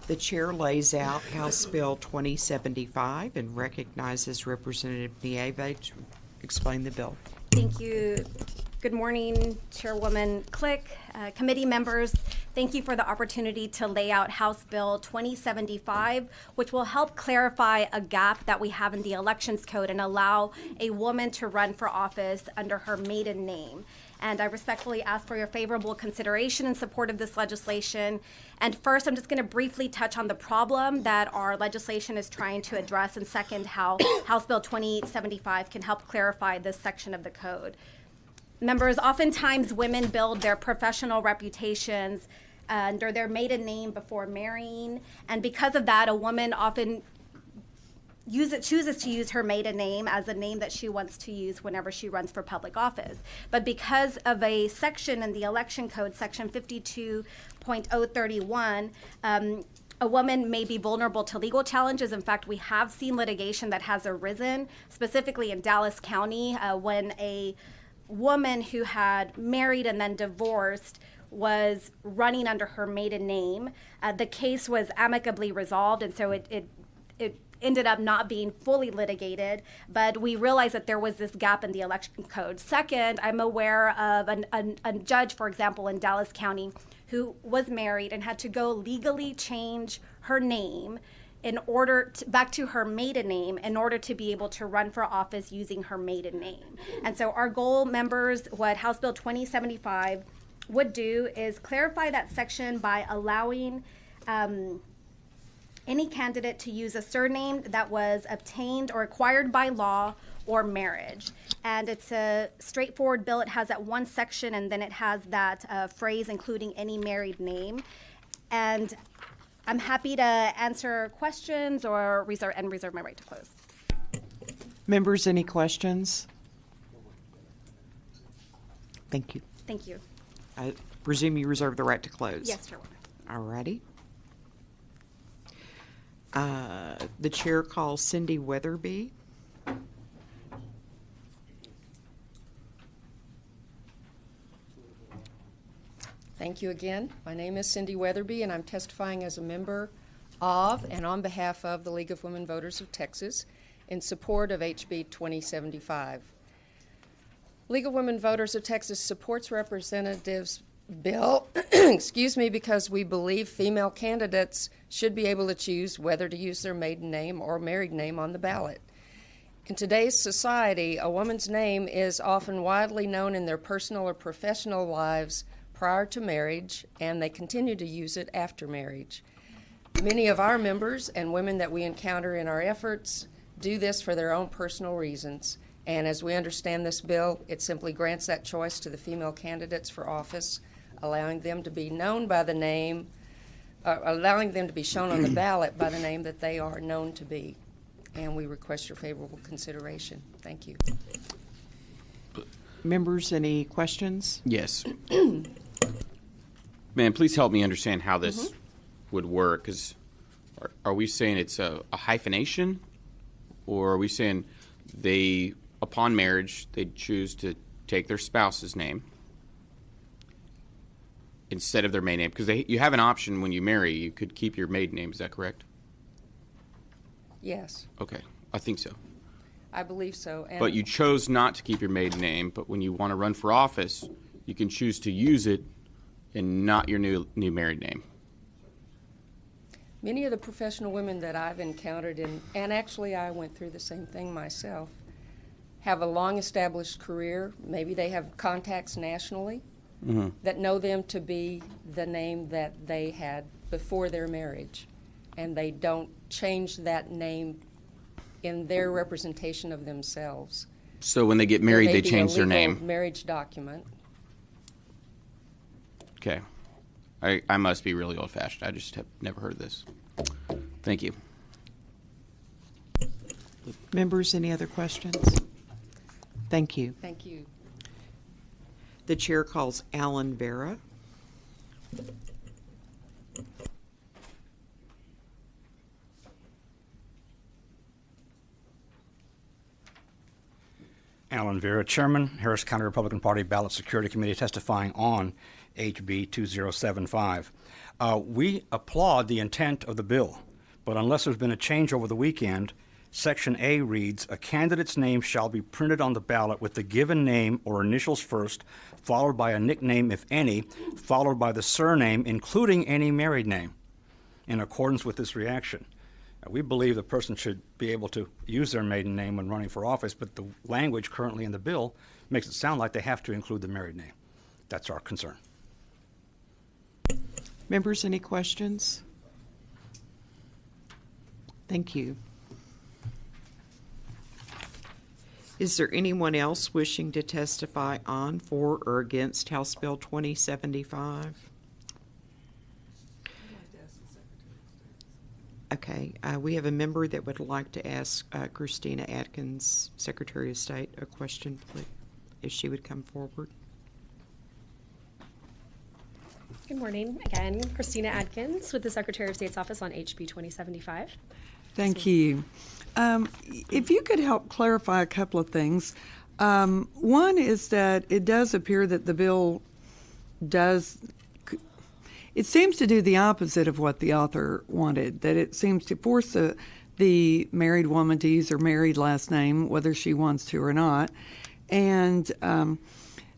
The chair lays out House Bill 2075 and recognizes Representative Nieve to explain the bill. Thank you. Good morning, Chairwoman Click, committee members. Thank you for the opportunity to lay out House Bill 2075, which will help clarify a gap that we have in the Elections Code and allow a woman to run for office under her maiden name. And I respectfully ask for your favorable consideration and support of this legislation. And first, I'm just going to briefly touch on the problem that our legislation is trying to address, and second, how House Bill 2075 can help clarify this section of the code. Members, oftentimes women build their professional reputations under their maiden name before marrying, and because of that, a woman often chooses to use her maiden name as a name that she wants to use whenever she runs for public office. But because of a section in the Election Code, Section 52.031, a woman may be vulnerable to legal challenges. In fact, we have seen litigation that has arisen, specifically in Dallas County, when a woman who had married and then divorced was running under her maiden name. The case was amicably resolved, and so it ended up not being fully litigated, but we realized that there was this gap in the election code. Second, I'm aware of a judge, for example, in Dallas County who was married and had to go legally change her name in order to, back to her maiden name in order to be able to run for office using her maiden name. And so our goal, members, what House Bill 2075 would do is clarify that section by allowing any candidate to use a surname that was obtained or acquired by law or marriage. And it's a straightforward bill. It has that one section, and then it has that phrase including any married name. And I'm happy to answer questions or reserve my right to close. Members, any questions? Thank you. Thank you. I presume you reserve the right to close. Yes, Chairwoman. All righty. The chair calls Cindy Weatherby. Thank you again. My name is Cindy Weatherby, and I'm testifying as a member of and on behalf of the League of Women Voters of Texas in support of HB 2075. League of Women Voters of Texas supports Representative's bill, excuse me, because we believe female candidates should be able to choose whether to use their maiden name or married name on the ballot. In today's society, a woman's name is often widely known in their personal or professional lives prior to marriage, and they continue to use it after marriage. Many of our members and women that we encounter in our efforts do this for their own personal reasons. And as we understand this bill, it simply grants that choice to the female candidates for office, allowing them to be known by the name, allowing them to be shown on the ballot by the name that they are known to be. And we request your favorable consideration. Thank you. Members, any questions? Yes. Man, please help me understand how this would work. Are we saying it's a hyphenation? Or are we saying they, upon marriage, they choose to take their spouse's name instead of their maiden name? Because you have an option when you marry. You could keep your maiden name. Is that correct? Yes, Okay, I think so. I believe so. And But you chose not to keep your maiden name, but when you want to run for office, you can choose to use it and not your new married name. many of the professional women that I've encountered, and actually I went through the same thing myself, have a long-established career. Maybe they have contacts nationally that know them to be the name that they had before their marriage, and they don't change that name in their representation of themselves. So when they get There married, may they be a change their legal name. marriage document. Okay. I must be really old-fashioned. I just have never heard this. Thank you. Members, any other questions? Thank you. Thank you. The chair calls Alan Vera. Alan Vera, Chairman, Harris County Republican Party Ballot Security Committee, testifying on HB 2075. We applaud the intent of the bill, but unless there's been a change over the weekend, Section A reads, a candidate's name shall be printed on the ballot with the given name or initials first, followed by a nickname, if any, followed by the surname, including any married name, in accordance with this reaction. We believe the person should be able to use their maiden name when running for office, but the language currently in the bill makes it sound like they have to include the married name. That's our concern. Members, any questions? Thank you. Is there anyone else wishing to testify on, for, or against House Bill 2075? Okay, we have a member that would like to ask Christina Atkins, Secretary of State, a question, please, if she would come forward. Good morning. Again, Christina Atkins with the Secretary of State's Office on HB 2075. Thank you. If you could help clarify a couple of things. One is that it does appear that the bill it seems to do the opposite of what the author wanted, that it seems to force the married woman to use her married last name, whether she wants to or not. And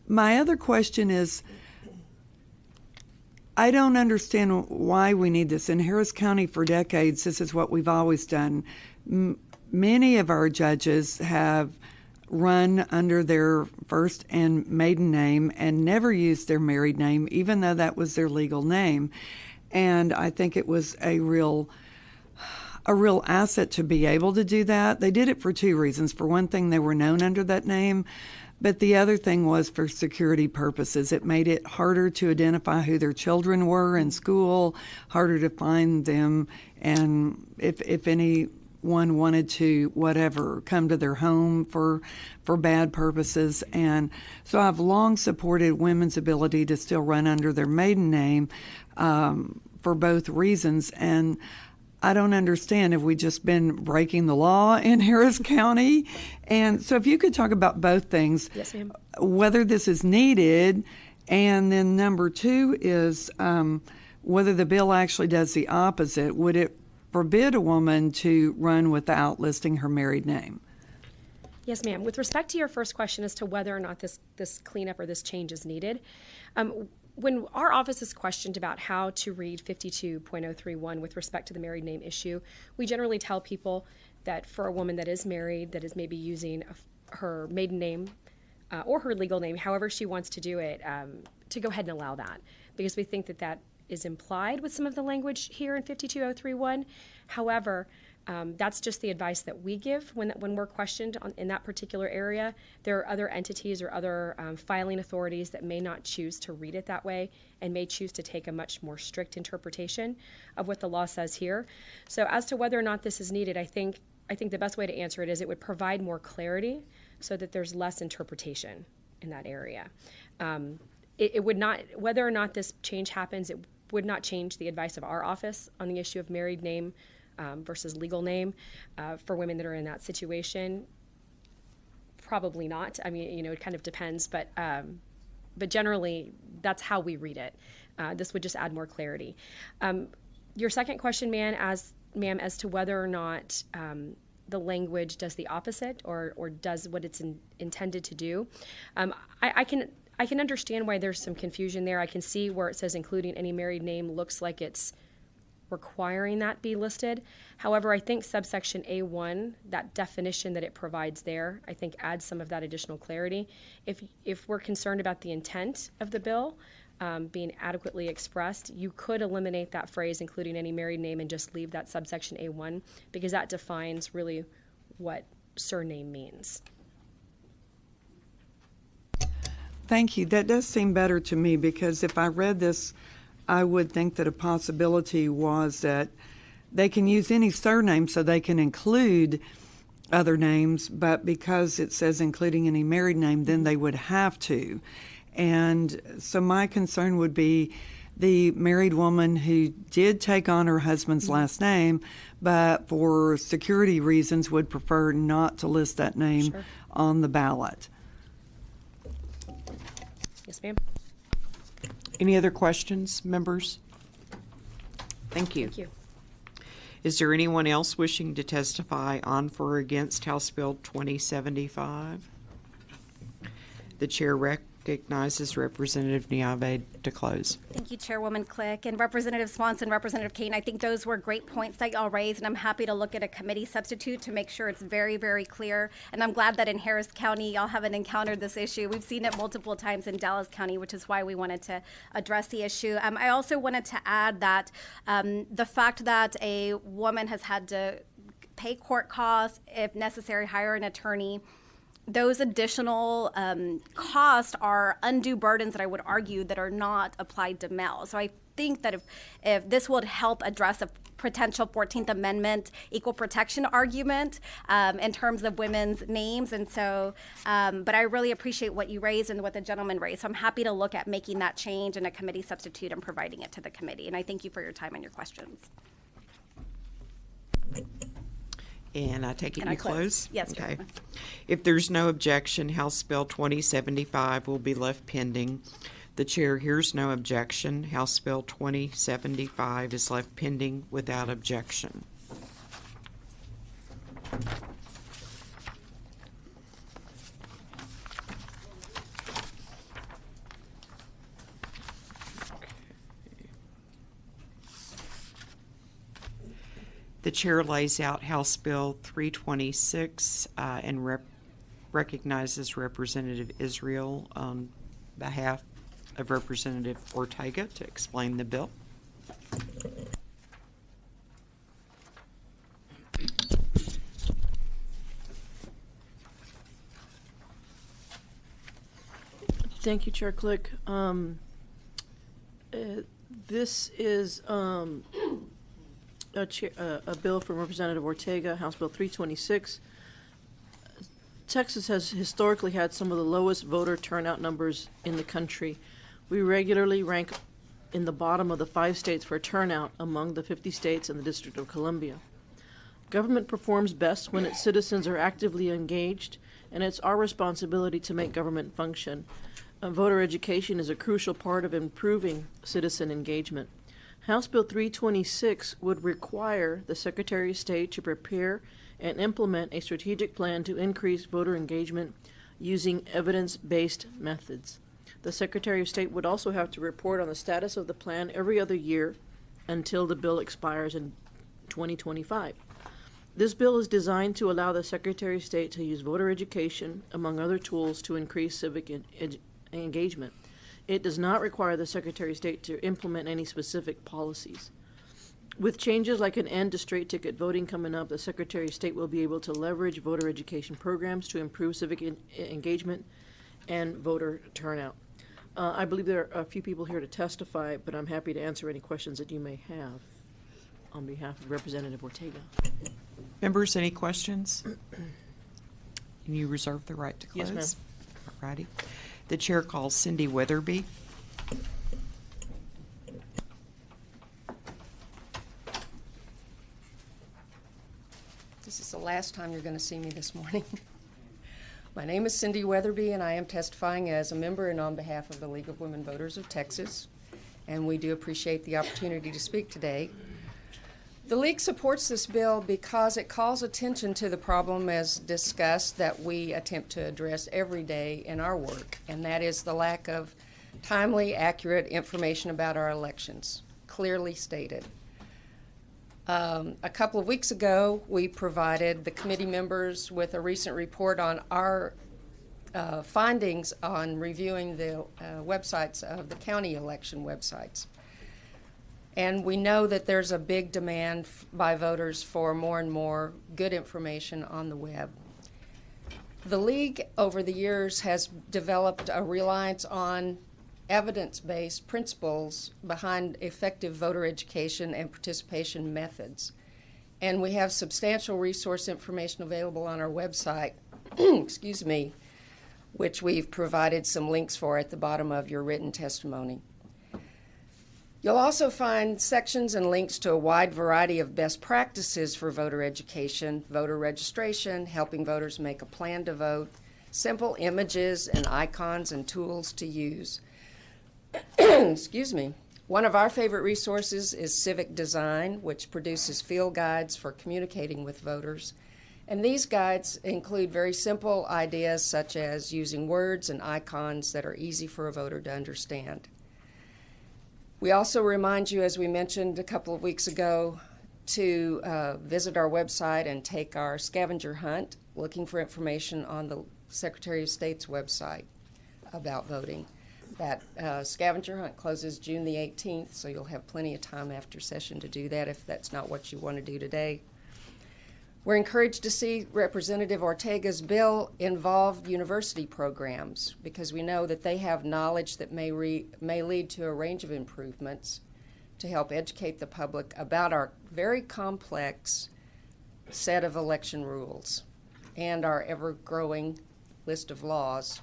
my other question is, I don't understand why we need this. In Harris County for decades, this is what we've always done. Many of our judges have run under their first and maiden name and never used their married name, even though that was their legal name. And I think it was a real asset to be able to do that. They did it for two reasons. For one thing, they were known under that name, but the other thing was for security purposes. It made it harder to identify who their children were in school, harder to find them, and if anyone wanted to, whatever, come to their home for bad purposes. And so I've long supported women's ability to still run under their maiden name for both reasons. And I don't understand, have we just been breaking the law in Harris County? And so if you could talk about both things. Yes, ma'am. Whether this is needed, and then number two is whether the bill actually does the opposite. Would it forbid a woman to run without listing her married name? Yes, ma'am. With respect to your first question as to whether or not this cleanup or this change is needed, when our office is questioned about how to read 52.031 with respect to the married name issue, we generally tell people that for a woman that is married, that is maybe using her maiden name or her legal name, however she wants to do it, to go ahead and allow that, because we think that that is implied with some of the language here in 52031. However, that's just the advice that we give when we're questioned in that particular area. There are other entities or other filing authorities that may not choose to read it that way and may choose to take a much more strict interpretation of what the law says here. So as to whether or not this is needed, I think the best way to answer it is it would provide more clarity so that there's less interpretation in that area. It would not, whether or not this change happens, it would not change the advice of our office on the issue of married name versus legal name for women that are in that situation. Probably not. I mean, it kind of depends, but generally that's how we read it. This would just add more clarity. Your second question, ma'am, as to whether or not the language does the opposite or does what it's intended to do, I can understand why there's some confusion there. I can see where it says including any married name looks like it's requiring that be listed. However, I think subsection A1, that definition that it provides there, I think adds some of that additional clarity. If we're concerned about the intent of the bill being adequately expressed, you could eliminate that phrase, including any married name, and just leave that subsection A1, because that defines really what surname means. Thank you. That does seem better to me, because if I read this, I would think that a possibility was that they can use any surname, so they can include other names, but because it says including any married name, then they would have to. And so my concern would be the married woman who did take on her husband's last name, but for security reasons would prefer not to list that name on the ballot. Yes, ma'am. Any other questions, members? Thank you. Thank you. Is there anyone else wishing to testify on for or against House Bill 2075? The chair recognizes Representative Niave to close. Thank you, Chairwoman Click and Representative Swanson, Representative Kane. I think those were great points that y'all raised, and I'm happy to look at a committee substitute to make sure it's very, very clear. And I'm glad that in Harris County, y'all haven't encountered this issue. We've seen it multiple times in Dallas County, which is why we wanted to address the issue. I also wanted to add that the fact that a woman has had to pay court costs, if necessary, hire an attorney, those additional costs are undue burdens that I would argue that are not applied to males. So I think that if this would help address a potential 14th Amendment equal protection argument in terms of women's names. And so, but I really appreciate what you raised and what the gentleman raised. So I'm happy to look at making that change in a committee substitute and providing it to the committee. And I thank you for your time and your questions. And I take it And you I close? Yes, Okay. Chairwoman. If there's no objection, House Bill 2075 will be left pending. The chair hears no objection. House Bill 2075 is left pending without objection. The chair lays out House Bill 326 and recognizes Representative Israel on behalf of Representative Ortega to explain the bill. Thank you, Chair Click. This is a bill from Representative Ortega, House Bill 326. Texas has historically had some of the lowest voter turnout numbers in the country. We regularly rank in the bottom of the 5 states for turnout among the 50 states and the District of Columbia. Government performs best when its citizens are actively engaged, and it's our responsibility to make government function. Voter education is a crucial part of improving citizen engagement. House Bill 326 would require the Secretary of State to prepare and implement a strategic plan to increase voter engagement using evidence-based methods. The Secretary of State would also have to report on the status of the plan every other year until the bill expires in 2025. This bill is designed to allow the Secretary of State to use voter education, among other tools, to increase civic engagement. It does not require the Secretary of State to implement any specific policies. With changes like an end to straight ticket voting coming up, the Secretary of State will be able to leverage voter education programs to improve civic engagement and voter turnout. I believe there are a few people here to testify, but I'm happy to answer any questions that you may have on behalf of Representative Ortega. Members, any questions? And you reserve the right to close? Yes, ma'am. All righty. The chair calls Cindy Weatherby. This is the last time you're going to see me this morning. My name is Cindy Weatherby, and I am testifying as a member and on behalf of the League of Women Voters of Texas. And we do appreciate the opportunity to speak today. The League supports this bill because it calls attention to the problem, as discussed, that we attempt to address every day in our work, and that is the lack of timely, accurate information about our elections, clearly stated. A couple of weeks ago, we provided the committee members with a recent report on our findings on reviewing the websites of the county election websites. And we know that there's a big demand by voters for more and more good information on the web. The League, over the years, has developed a reliance on evidence-based principles behind effective voter education and participation methods. And we have substantial resource information available on our website, excuse me, which we've provided some links for at the bottom of your written testimony. You'll also find sections and links to a wide variety of best practices for voter education, voter registration, helping voters make a plan to vote, simple images and icons and tools to use. Excuse me. One of our favorite resources is Civic Design, which produces field guides for communicating with voters. And these guides include very simple ideas such as using words and icons that are easy for a voter to understand. We also remind you, as we mentioned a couple of weeks ago, to visit our website and take our scavenger hunt, looking for information on the Secretary of State's website about voting. That scavenger hunt closes June the 18th, so you'll have plenty of time after session to do that if that's not what you want to do today. We're encouraged to see Representative Ortega's bill involve university programs because we know that they have knowledge that may lead to a range of improvements to help educate the public about our very complex set of election rules and our ever-growing list of laws.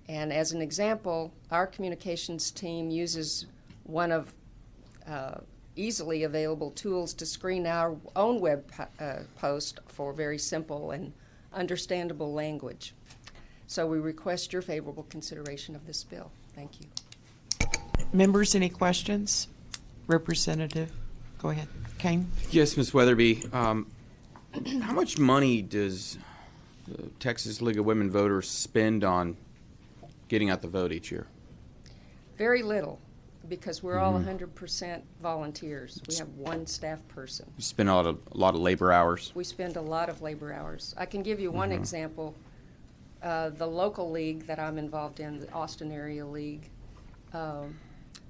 And as an example, our communications team uses one of easily available tools to screen our own web post for very simple and understandable language. So we request your favorable consideration of this bill. Thank you. Members, any questions? Representative, go ahead. Kane? Yes, Ms. Weatherby. How much money does the Texas League of Women Voters spend on getting out the vote each year? Very little, because we're all 100% volunteers. We have one staff person. You spend a lot of labor hours. We spend a lot of labor hours. I can give you one example. The local league that I'm involved in, the Austin Area League,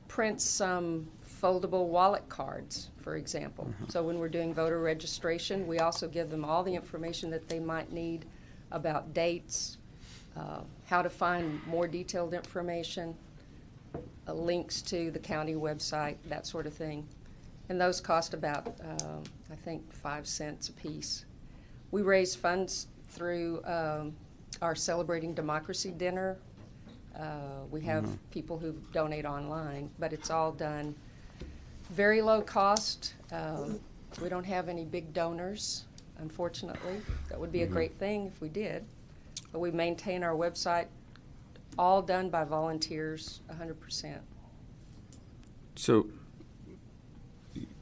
prints some foldable wallet cards, for example. So when we're doing voter registration, we also give them all the information that they might need about dates, how to find more detailed information, links to the county website, that sort of thing. And those cost about, I think, 5 cents a piece. We raise funds through our Celebrating Democracy dinner. We have people who donate online, but it's all done very low cost. We don't have any big donors, unfortunately. That would be a great thing if we did. But we maintain our website, all done by volunteers, 100%. So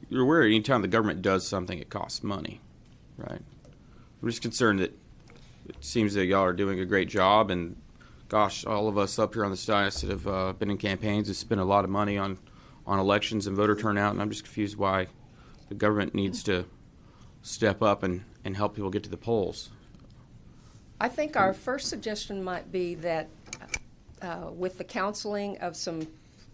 you're aware anytime the government does something, it costs money, right? I'm just concerned that it seems that y'all are doing a great job, and gosh, all of us up here on the dais that have been in campaigns have spent a lot of money on elections and voter turnout, and I'm just confused why the government needs to step up and help people get to the polls. I think our first suggestion might be that with the counseling of some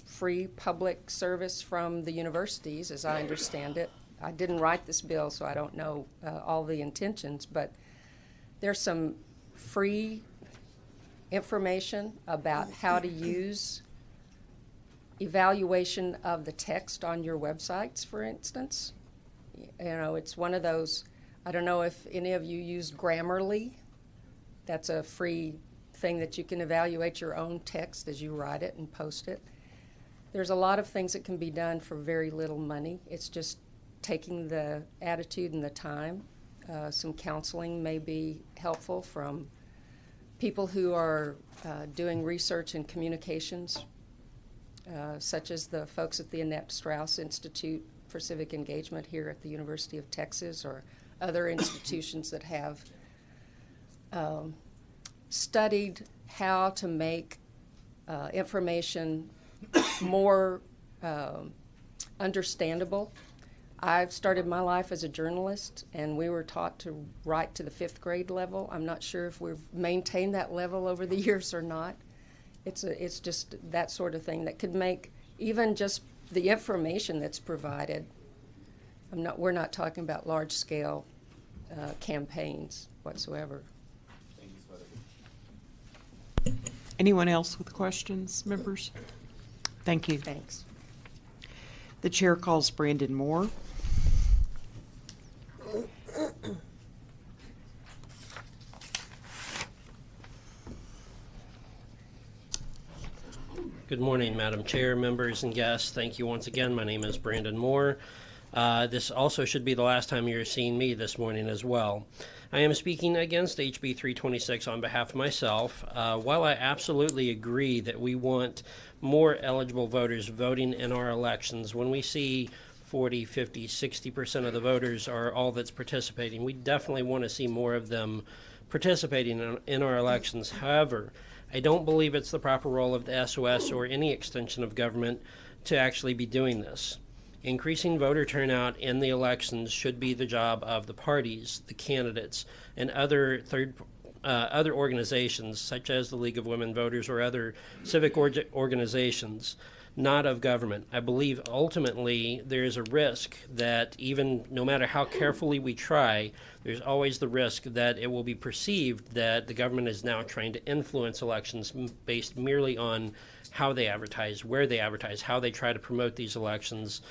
free public service from the universities, as I understand it, I didn't write this bill, so I don't know all the intentions, but there's some free information about how to use evaluation of the text on your websites, for instance. You know, it's one of those, I don't know if any of you use Grammarly. That's a free thing that you can evaluate your own text as you write it and post it. There's a lot of things that can be done for very little money. It's just taking the attitude and the time. Some counseling may be helpful from people who are doing research in communications, such as the folks at the Annette Strauss Institute for Civic Engagement here at the University of Texas, or other institutions that have studied how to make information more understandable. I've started my life as a journalist, and we were taught to write to the 5th grade level. I'm not sure if we've maintained that level over the years or not. It's just that sort of thing that could make even just the information that's provided. We're not talking about large-scale campaigns whatsoever. Anyone else with questions, members? Thank you. Thanks. The chair calls Brandon Moore. Good morning, Madam Chair, members, and guests. Thank you once again. My name is Brandon Moore. This also should be the last time you're seeing me this morning as well. I am speaking against HB 326 on behalf of myself. While I absolutely agree that we want more eligible voters voting in our elections, when we see 40, 50, 60% of the voters are all that's participating, we definitely want to see more of them participating in our elections. However, I don't believe it's the proper role of the SOS or any extension of government to actually be doing this. Increasing voter turnout in the elections should be the job of the parties, the candidates, and other organizations such as the League of Women Voters or other civic organizations, not of government. I believe ultimately there's a risk that even no matter how carefully we try, there's always the risk that it will be perceived that the government is now trying to influence elections based merely on how they advertise, where they advertise, how they try to promote these elections.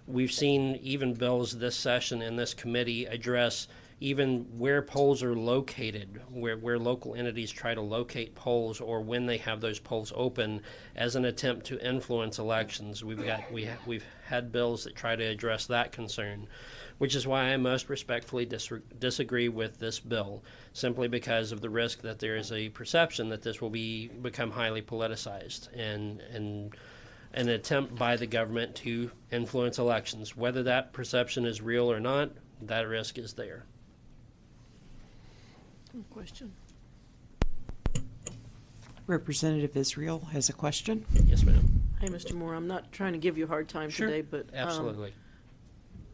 We've seen even bills this session in this committee address even where polls are located, where local entities try to locate polls or when they have those polls open as an attempt to influence elections. We've had bills that try to address that concern, which is why I most respectfully disagree with this bill, simply because of the risk that there is a perception that this will become highly politicized and an attempt by the government to influence elections. Whether that perception is real or not, that risk is there. Question. Representative Israel has a question. Yes, ma'am. Hey, Mr. Moore, I'm not trying to give you a hard time Sure. today, but Absolutely.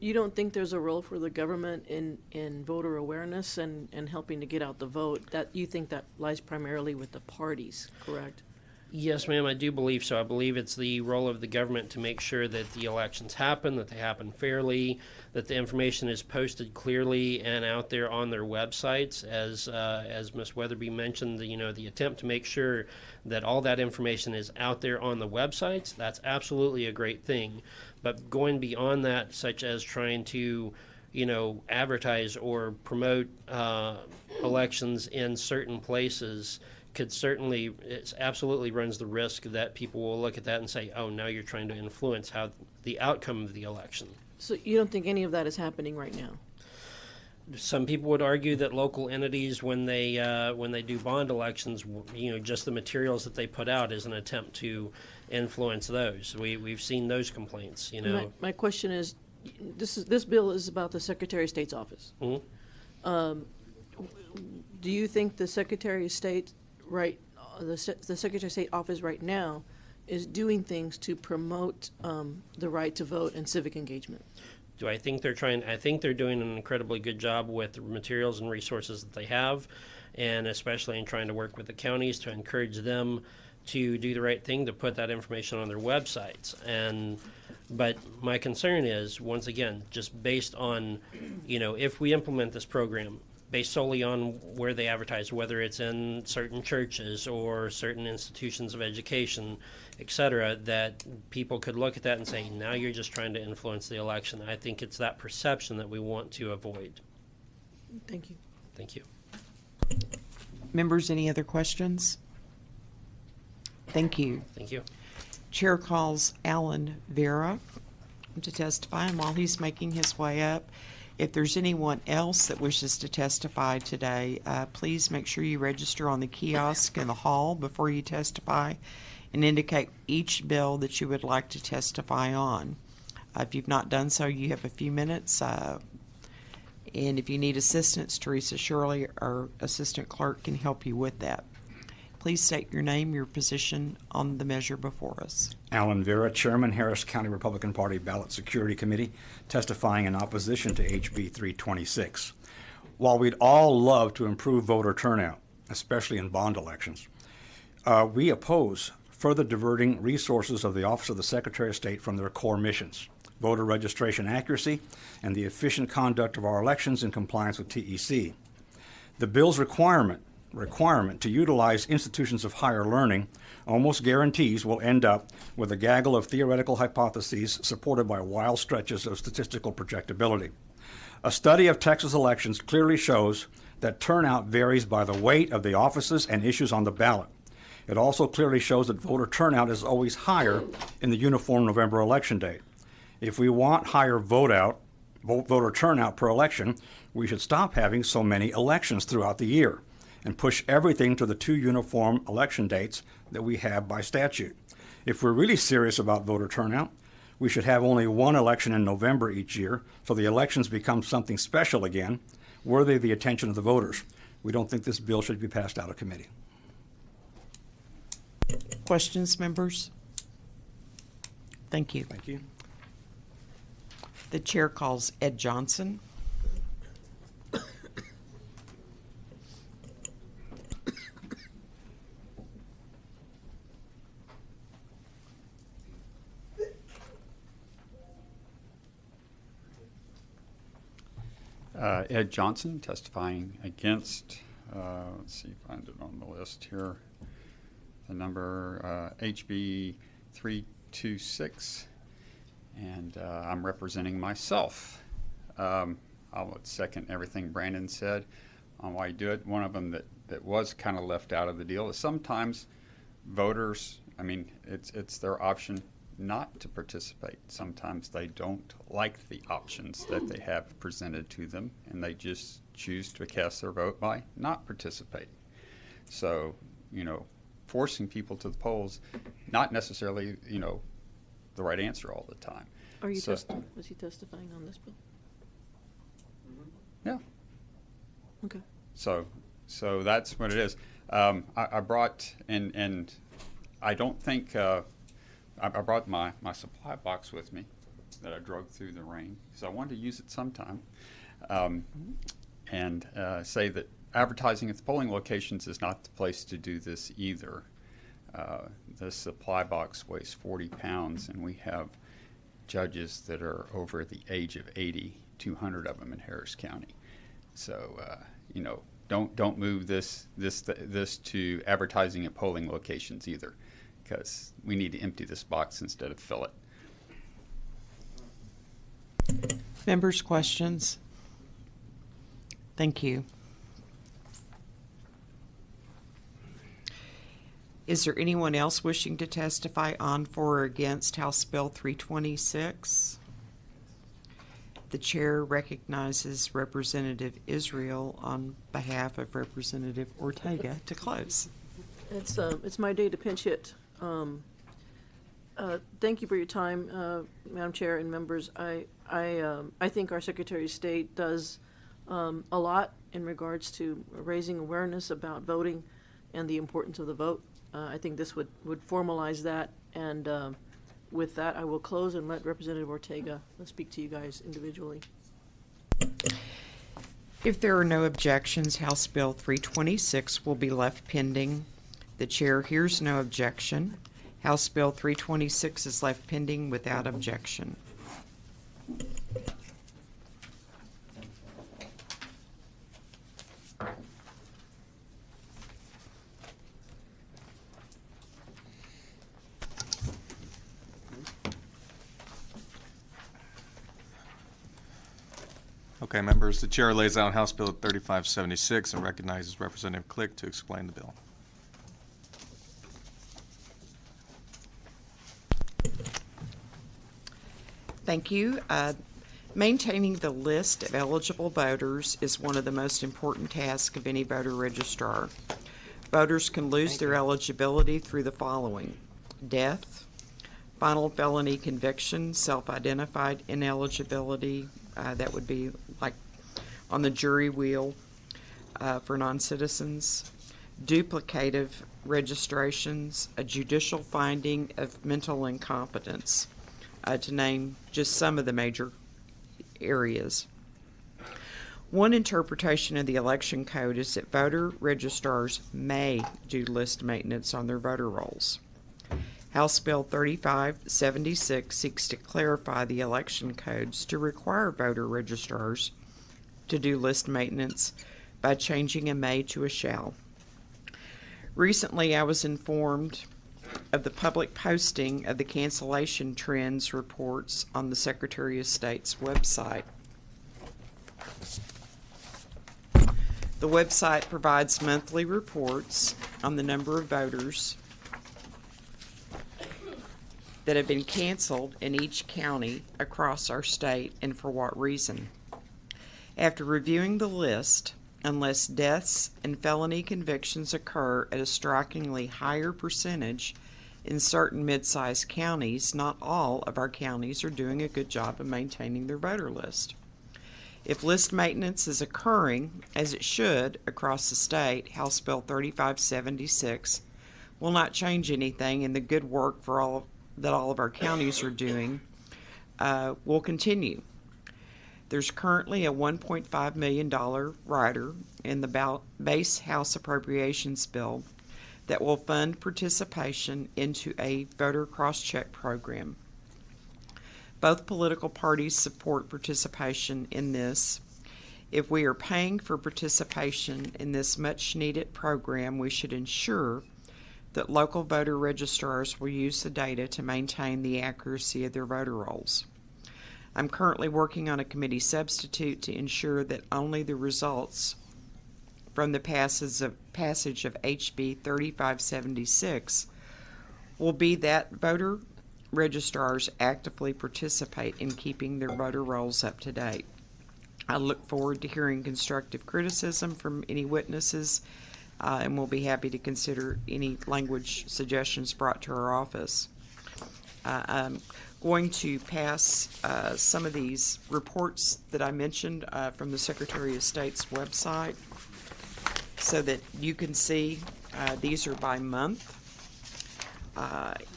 You don't think there's a role for the government in voter awareness and helping to get out the vote? That you think that lies primarily with the parties, correct? Yes, ma'am, I do believe so. I believe it's the role of the government to make sure that the elections happen, that they happen fairly, that the information is posted clearly and out there on their websites. As Ms. Weatherby mentioned, the attempt to make sure that all that information is out there on the websites, that's absolutely a great thing. But going beyond that, such as trying to advertise or promote elections in certain places, it absolutely runs the risk that people will look at that and say, oh, now you're trying to influence how the outcome of the election. So you don't think any of that is happening right now? Some people would argue that local entities, when they do bond elections, just the materials that they put out is an attempt to influence those. We've seen those complaints. My question is, this bill is about the Secretary of State's office. Mm-hmm. Do you think the Secretary of State the Secretary of State office right now is doing things to promote the right to vote and civic engagement? Do I think they're trying? I think they're doing an incredibly good job with the materials and resources that they have, and especially in trying to work with the counties to encourage them to do the right thing, to put that information on their websites. But my concern is, once again, just based on, if we implement this program, based solely on where they advertise, whether it's in certain churches or certain institutions of education, et cetera, that people could look at that and say, now you're just trying to influence the election. I think it's that perception that we want to avoid. Thank you. Thank you. Members, any other questions? Thank you. Thank you. Chair calls Alan Vera to testify, and while he's making his way up, if there's anyone else that wishes to testify today, please make sure you register on the kiosk in the hall before you testify and indicate each bill that you would like to testify on. If you've not done so, you have a few minutes. And if you need assistance, Teresa Shirley, our assistant clerk, can help you with that. Please state your name, your position on the measure before us. Alan Vera, Chairman, Harris County Republican Party Ballot Security Committee, testifying in opposition to HB 326. While we'd all love to improve voter turnout, especially in bond elections, we oppose further diverting resources of the Office of the Secretary of State from their core missions: voter registration accuracy and the efficient conduct of our elections in compliance with TEC. The bill's requirement to utilize institutions of higher learning almost guarantees we'll end up with a gaggle of theoretical hypotheses supported by wild stretches of statistical projectability. A study of Texas elections clearly shows that turnout varies by the weight of the offices and issues on the ballot. It also clearly shows that voter turnout is always higher in the uniform November election date. If we want higher voter turnout per election, we should stop having so many elections throughout the year and push everything to the 2 uniform election dates that we have by statute. If we're really serious about voter turnout, we should have only 1 election in November each year, so the elections become something special again, worthy of the attention of the voters. We don't think this bill should be passed out of committee. Questions, members? Thank you. Thank you. The chair calls Ed Johnson. Ed Johnson testifying against, let's see, find it on the list here, the number HB 326, and I'm representing myself. I would second everything Brandon said on why you do it. One of them that was kind of left out of the deal is sometimes voters, I mean, it's their option not to participate. Sometimes they don't like the options that they have presented to them, and they just choose to cast their vote by not participating. So, you know, forcing people to the polls, not necessarily, you know, the right answer all the time. Are you So- was he testifying on this bill? Yeah. Okay. So that's what it is. I brought, and I don't think, I brought my supply box with me that I drug through the rain because I wanted to use it sometime, and say that advertising at the polling locations is not the place to do this either. The supply box weighs 40 pounds, and we have judges that are over the age of 80, 200 of them in Harris County. So, you know, don't move this to advertising at polling locations either, because we need to empty this box instead of fill it. Members' questions? Thank you. Is there anyone else wishing to testify on, for, or against House Bill 326? The chair recognizes Representative Israel on behalf of Representative Ortega to close. It's my day to pinch hit. Thank you for your time, Madam Chair and members. I think our Secretary of State does a lot in regards to raising awareness about voting and the importance of the vote. I think this would formalize that, and with that, I will close and let Representative Ortega speak to you guys individually. If there are no objections, House Bill 326 will be left pending. The chair hears no objection. House Bill 326 is left pending without objection. Okay, members, the chair lays out House Bill 3576 and recognizes Representative Click to explain the bill. Thank you. Maintaining the list of eligible voters is one of the most important tasks of any voter registrar. Voters can lose their eligibility through the following: death, final felony conviction, self-identified ineligibility, that would be like on the jury wheel for non-citizens, duplicative registrations, a judicial finding of mental incompetence, to name just some of the major areas. One interpretation of the election code is that voter registrars may do list maintenance on their voter rolls. House Bill 3576 seeks to clarify the election codes to require voter registrars to do list maintenance by changing a may to a shall. Recently, I was informed of the public posting of the cancellation trends reports on the Secretary of State's website. The website provides monthly reports on the number of voters that have been canceled in each county across our state and for what reason. After reviewing the list, unless deaths and felony convictions occur at a strikingly higher percentage in certain mid-sized counties, not all of our counties are doing a good job of maintaining their voter list. If list maintenance is occurring, as it should, across the state, House Bill 3576 will not change anything, and the good work that all of our counties are doing will continue. There's currently a $1.5 million rider in the base House Appropriations Bill that will fund participation into a voter cross-check program. Both political parties support participation in this. If we are paying for participation in this much-needed program, we should ensure that local voter registrars will use the data to maintain the accuracy of their voter rolls. I'm currently working on a committee substitute to ensure that only the results from the passage of HB 3576 will be that voter registrars actively participate in keeping their voter rolls up to date. I look forward to hearing constructive criticism from any witnesses, and we'll be happy to consider any language suggestions brought to our office. I'm going to pass some of these reports that I mentioned from the Secretary of State's website so that you can see. These are by month.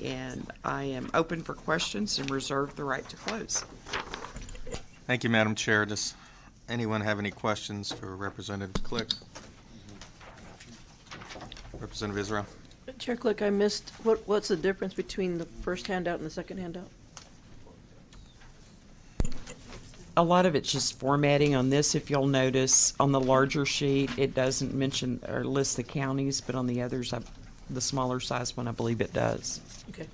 And I am open for questions and reserve the right to close. Thank you, Madam Chair. Does anyone have any questions for Representative Click? Representative Israel. Chair Click, I missed, what's the difference between the first handout and the second handout? A lot of it's just formatting on this. If you'll notice, on the larger sheet, it doesn't mention or list the counties, but on the others, the smaller size one, I believe it does. Okay.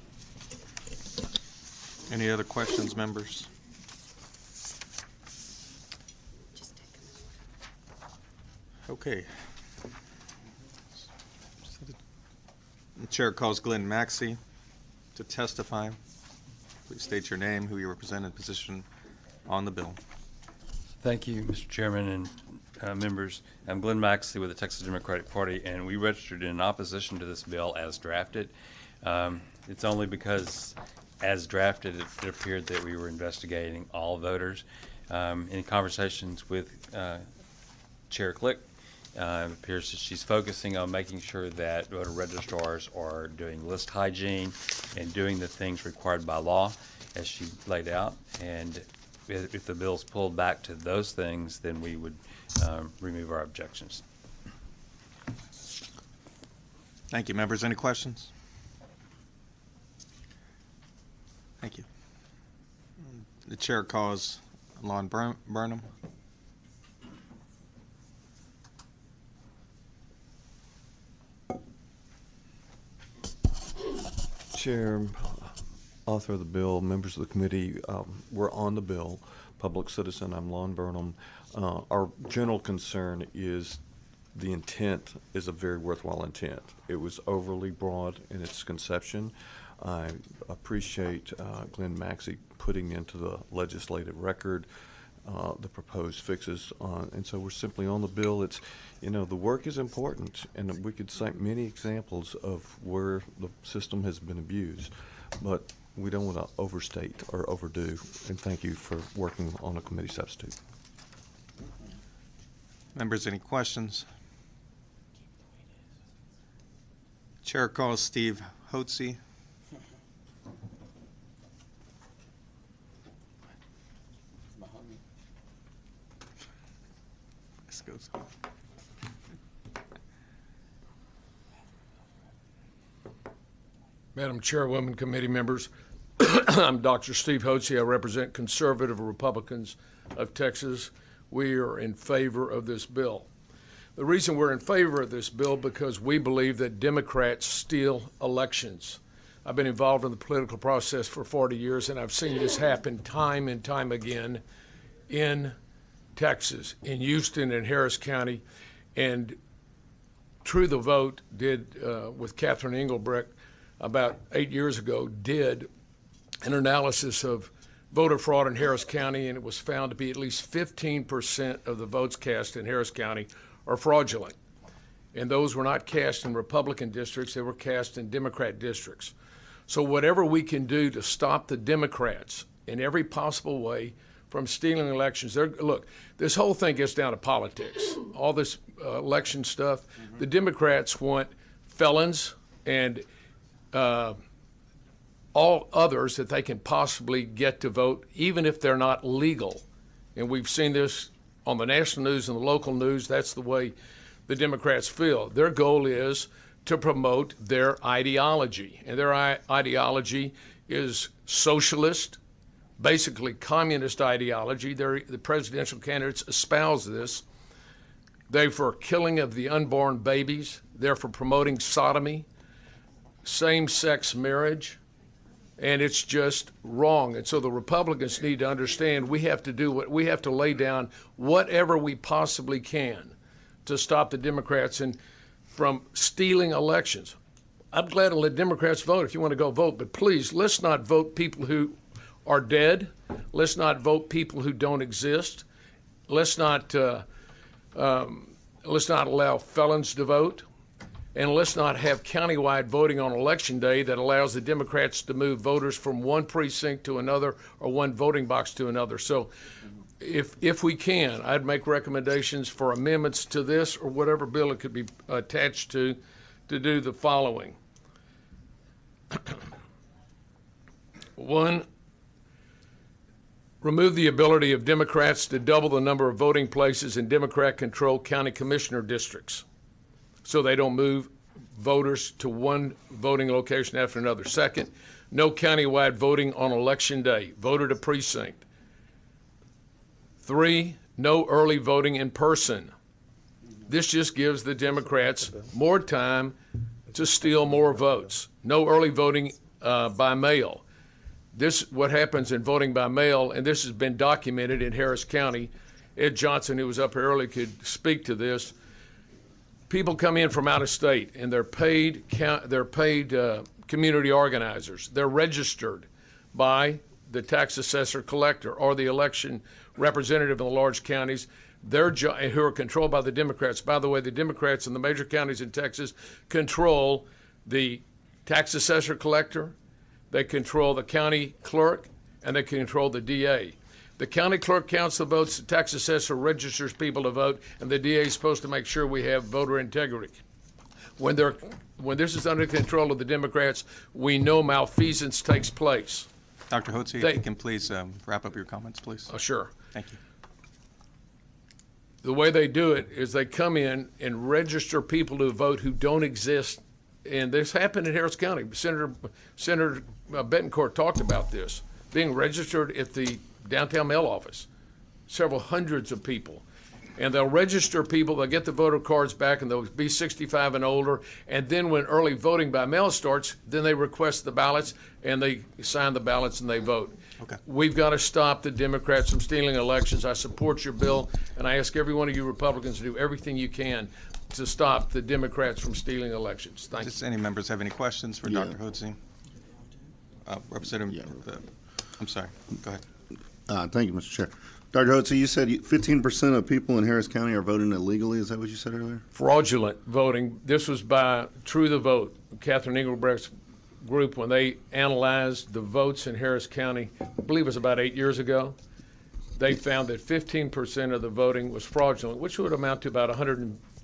Any other questions, members? Okay. The chair calls Glenn Maxey to testify. Please state your name, who you represent, and position on the bill. Thank you, Mr. Chairman and members. I'm Glenn Maxey with the Texas Democratic Party, and we registered in opposition to this bill as drafted. It's only because, as drafted, it appeared that we were investigating all voters. In conversations with Chair Click, it appears that she's focusing on making sure that voter registrars are doing list hygiene and doing the things required by law, as she laid out. And if the bill's pulled back to those things, then we would remove our objections. Thank you, members. Any questions? Thank you. The chair calls Lon Burnham. Chair, author of the bill, members of the committee, we're on the bill. Public citizen, I'm Lon Burnham. Our general concern is the intent is a very worthwhile intent. It was overly broad in its conception. I appreciate Glenn Maxey putting into the legislative record the proposed fixes, and so we're simply on the bill. It's, the work is important, and we could cite many examples of where the system has been abused, but we don't want to overstate or overdo, and thank you for working on a committee substitute. Members, any questions? Chair calls Steve Hotze. This goes. Madam Chairwoman, committee members, I'm Dr. Steve Hotze. I represent conservative Republicans of Texas. We are in favor of this bill. The reason we're in favor of this bill because we believe that Democrats steal elections. I've been involved in the political process for 40 years, and I've seen this happen time and time again in Texas, in Houston and Harris County. And True the Vote did, with Catherine Engelbrecht about 8 years ago, did an analysis of voter fraud in Harris County, and it was found to be at least 15% of the votes cast in Harris County are fraudulent. And those were not cast in Republican districts, they were cast in Democrat districts. So whatever we can do to stop the Democrats in every possible way from stealing elections. Look, this whole thing gets down to politics. All this election stuff. The Democrats want felons and all others that they can possibly get to vote, even if they're not legal. And we've seen this on the national news and the local news. That's the way the Democrats feel. Their goal is to promote their ideology. And their ideology is socialist, basically communist ideology. The presidential candidates espouse this. They're for killing of the unborn babies. They're for promoting sodomy, same-sex marriage, and it's just wrong. And so the Republicans need to understand we have to lay down whatever we possibly can to stop the Democrats from stealing elections. I'm glad to let Democrats vote if you want to go vote, but please, let's not vote people who are dead. Let's not vote people who don't exist. Let's not allow felons to vote. And let's not have countywide voting on Election Day that allows the Democrats to move voters from one precinct to another or one voting box to another. So if we can, I'd make recommendations for amendments to this or whatever bill it could be attached to do the following. One, remove the ability of Democrats to double the number of voting places in Democrat-controlled county commissioner districts so they don't move voters to one voting location after another. Second, no countywide voting on Election Day, voter to precinct. 3, no early voting in person. This just gives the Democrats more time to steal more votes. No early voting by mail. This, what happens in voting by mail, and this has been documented in Harris County. Ed Johnson, who was up here early, could speak to this. People come in from out of state, and they're paid community organizers. They're registered by the tax assessor collector or the election representative in the large counties. Who are controlled by the Democrats. By the way, the Democrats in the major counties in Texas control the tax assessor collector, they control the county clerk, and they control the DA. The county clerk counts the votes, the tax assessor registers people to vote, and the DA is supposed to make sure we have voter integrity. When this is under control of the Democrats, we know malfeasance takes place. Dr. Hotze, if you can please wrap up your comments, please. Oh, sure. Thank you. The way they do it is they come in and register people to vote who don't exist. And this happened in Harris County. Senator Betancourt talked about this, being registered at the downtown mail office, several hundreds of people. And they'll register people, they'll get the voter cards back, and they'll be 65 and older. And then when early voting by mail starts, then they request the ballots, and they sign the ballots, and they vote. Okay. We've got to stop the Democrats from stealing elections. I support your bill, and I ask every one of you Republicans to do everything you can to stop the Democrats from stealing elections. Thank Does you. any members have any questions for Dr. Hotze? Representative, I'm sorry. Go ahead. Thank you, Mr. Chair. Dr. Hotze, you said 15% of people in Harris County are voting illegally. Is that what you said earlier? Fraudulent voting. This was by True the Vote, Catherine Engelbrecht's group, when they analyzed the votes in Harris County, I believe it was about 8 years ago. They found that 15% of the voting was fraudulent, which would amount to about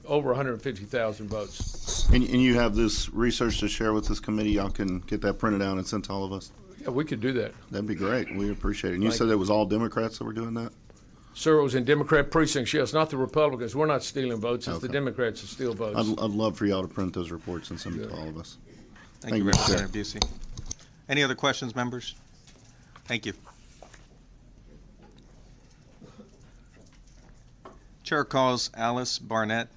over 150,000 votes. And you have this research to share with this committee. Y'all can get that printed out and sent to all of us. Yeah, we could do that. That'd be great. We appreciate it. And you Thank said you. it was all Democrats that were doing that? Sir, it was in Democrat precincts. Yes, not the Republicans. We're not stealing votes. It's the Democrats that steal votes. I'd love for y'all to print those reports and send them to all of us. Thank you, Mr. Chair. Representative Busey. Any other questions, members? Thank you. Chair calls Alice Barnett.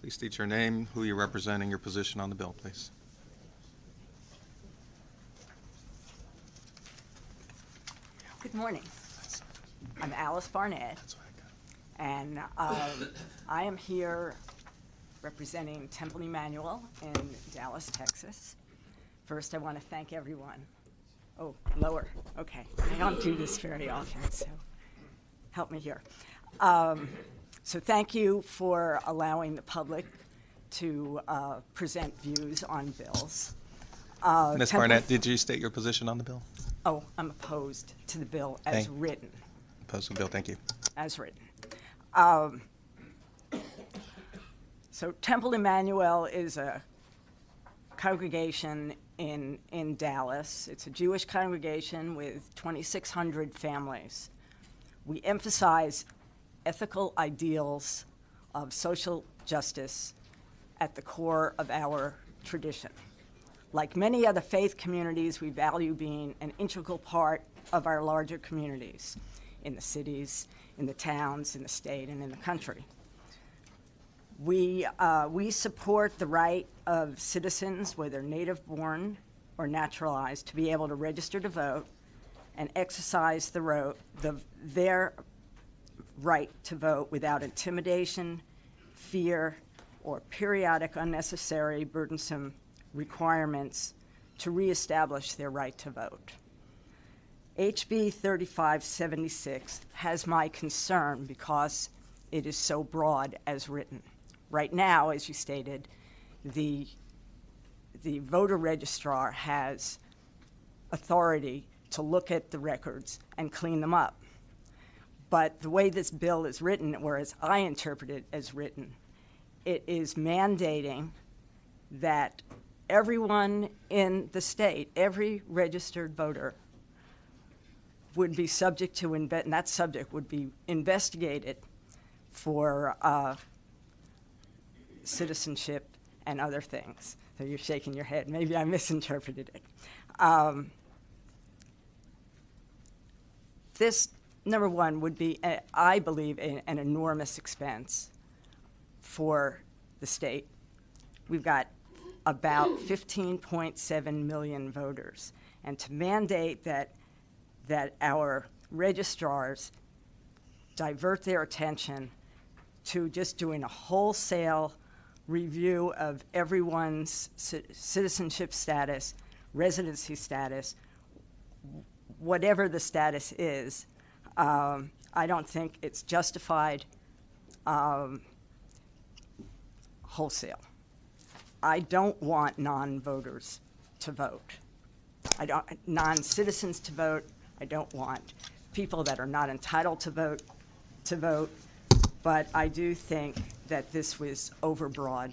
Please state your name, who you're representing, your position on the bill, please. Good morning. I'm Alice Barnett, And I am here representing Temple Emmanuel in Dallas, Texas. First, I want to thank everyone. Oh, lower. Okay. I don't do this very often, so help me here. So thank you for allowing the public to present views on bills. Ms. Barnett, did you state your position on the bill? Oh, I'm opposed to the bill as written. Opposed to the bill, thank you. As written. So Temple Emmanuel is a congregation in Dallas. It's a Jewish congregation with 2,600 families. We emphasize ethical ideals of social justice at the core of our tradition. Like many other faith communities, we value being an integral part of our larger communities in the cities, in the towns, in the state, and in the country. We support the right of citizens, whether native-born or naturalized, to be able to register to vote and exercise their right to vote without intimidation, fear, or periodic unnecessary burdensome requirements to reestablish their right to vote. HB 3576 has my concern because it is so broad as written. Right now, as you stated, the voter registrar has authority to look at the records and clean them up. But the way this bill is written, or as I interpret it as written, it is mandating that everyone in the state, every registered voter, would be subject to, and that subject would be investigated for citizenship and other things. So you're shaking your head. Maybe I misinterpreted it. This, number one, would be, I believe, an enormous expense for the state. We've got about 15.7 million voters. And to mandate that our registrars divert their attention to just doing a wholesale review of everyone's citizenship status, residency status, whatever the status is, I don't think it's justified wholesale. I don't want non-voters to vote. Non-citizens to vote. I don't want people that are not entitled to vote, but I do think that this was overbroad.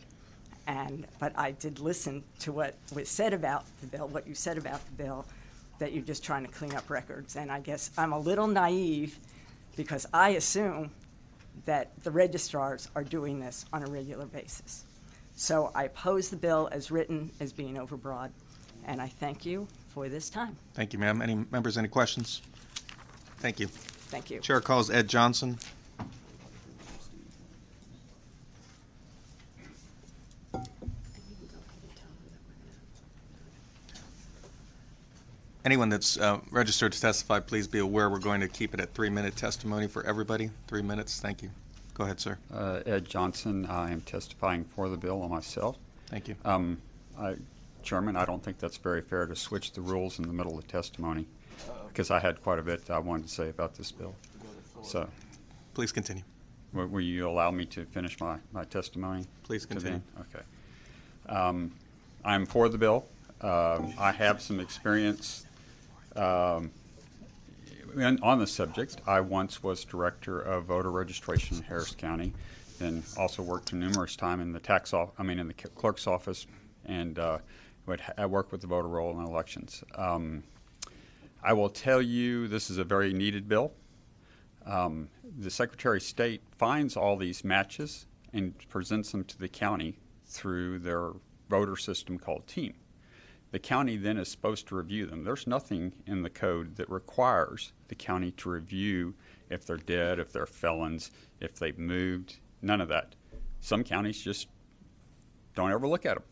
But I did listen to what was said about the bill, what you said about the bill, that you're just trying to clean up records. And I guess I'm a little naive because I assume that the registrars are doing this on a regular basis. So I oppose the bill as written as being overbroad, and I thank you for this time. Thank you, ma'am. Any members, any questions? Thank you. Thank you. Chair calls Ed Johnson. Anyone that's registered to testify, please be aware we're going to keep it at 3-minute testimony for everybody. 3 minutes. Thank you. Go ahead, sir. Ed Johnson. I am testifying for the bill on myself. Thank you. Chairman, I don't think that's very fair to switch the rules in the middle of testimony because I had quite a bit I wanted to say about this bill. So, please continue. Will you allow me to finish my testimony? Please continue. Okay. I'm for the bill. I have some experience on the subject. I once was director of voter registration in Harris County, then also worked numerous times in the in the clerk's office, and I work with the voter roll in elections. I will tell you this is a very needed bill. The Secretary of State finds all these matches and presents them to the county through their voter system called TEAM. The county then is supposed to review them. There's nothing in the code that requires the county to review if they're dead, if they're felons, if they've moved, none of that. Some counties just don't ever look at them.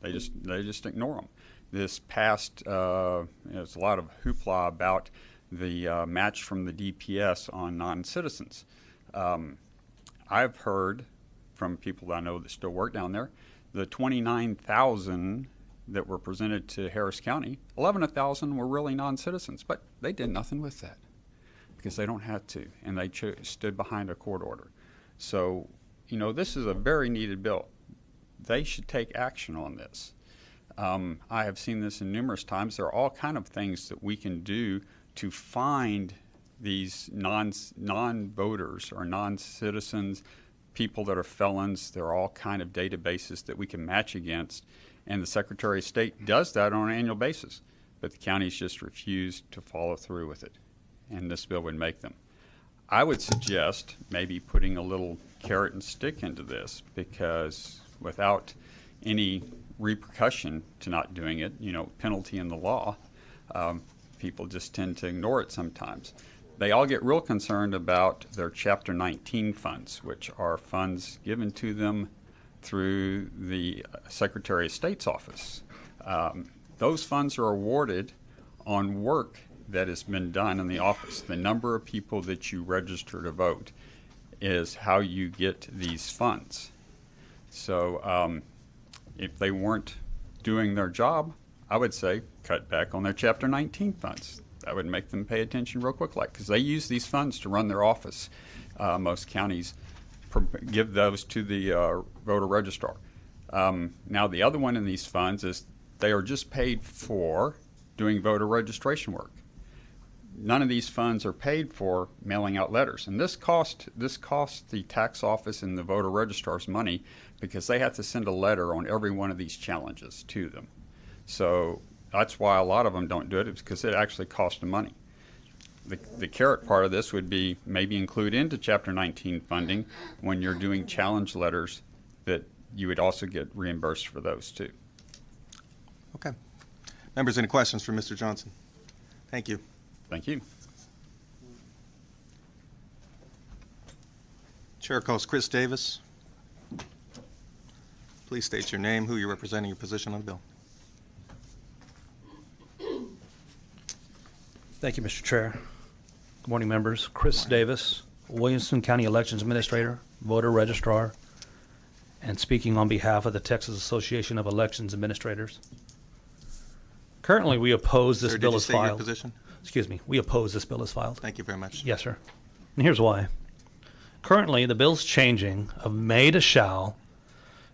They just ignore them. This past, there's a lot of hoopla about the match from the DPS on non-citizens. I've heard from people that I know that still work down there, the 29,000 that were presented to Harris County, 11,000 were really non-citizens, but they did nothing with that because they don't have to, and they stood behind a court order. So, you know, this is a very needed bill. They should take action on this. I have seen this in numerous times. There are all kind of things that we can do to find these non-voters or non-citizens, people that are felons. There are all kind of databases that we can match against, and the Secretary of State does that on an annual basis, but the counties just refuse to follow through with it, and this bill would make them. I would suggest maybe putting a little carrot and stick into this, because without any repercussion to not doing it, you know, penalty in the law, people just tend to ignore it sometimes. They all get real concerned about their Chapter 19 funds, which are funds given to them through the Secretary of State's office. Those funds are awarded on work that has been done in the office. The number of people that you register to vote is how you get these funds. So if they weren't doing their job, I would say cut back on their Chapter 19 funds. That would make them pay attention real quick, like, because they use these funds to run their office. Most counties give those to the voter registrar. Now, the other one in these funds is they are just paid for doing voter registration work. None of these funds are paid for mailing out letters, and this costs the tax office and the voter registrars money, because they have to send a letter on every one of these challenges to them. So that's why a lot of them don't do it, is because it actually costs them money. The carrot part of this would be maybe include into Chapter 19 funding when you're doing challenge letters, that you would also get reimbursed for those too. Okay. Members, any questions for Mr. Johnson? Thank you. Thank you. Chair calls Chris Davis. Please state your name, who you're representing, your position on the bill. Thank you, Mr. Chair. Good morning, members. Chris Davis, Williamson County Elections Administrator, voter registrar, and speaking on behalf of the Texas Association of Elections Administrators. Currently, we oppose this Sir, bill did you as state your filed. position? Excuse me. We oppose this bill as filed. Thank you very much. Yes, sir. And here's why. Currently, the bill's changing of may to shall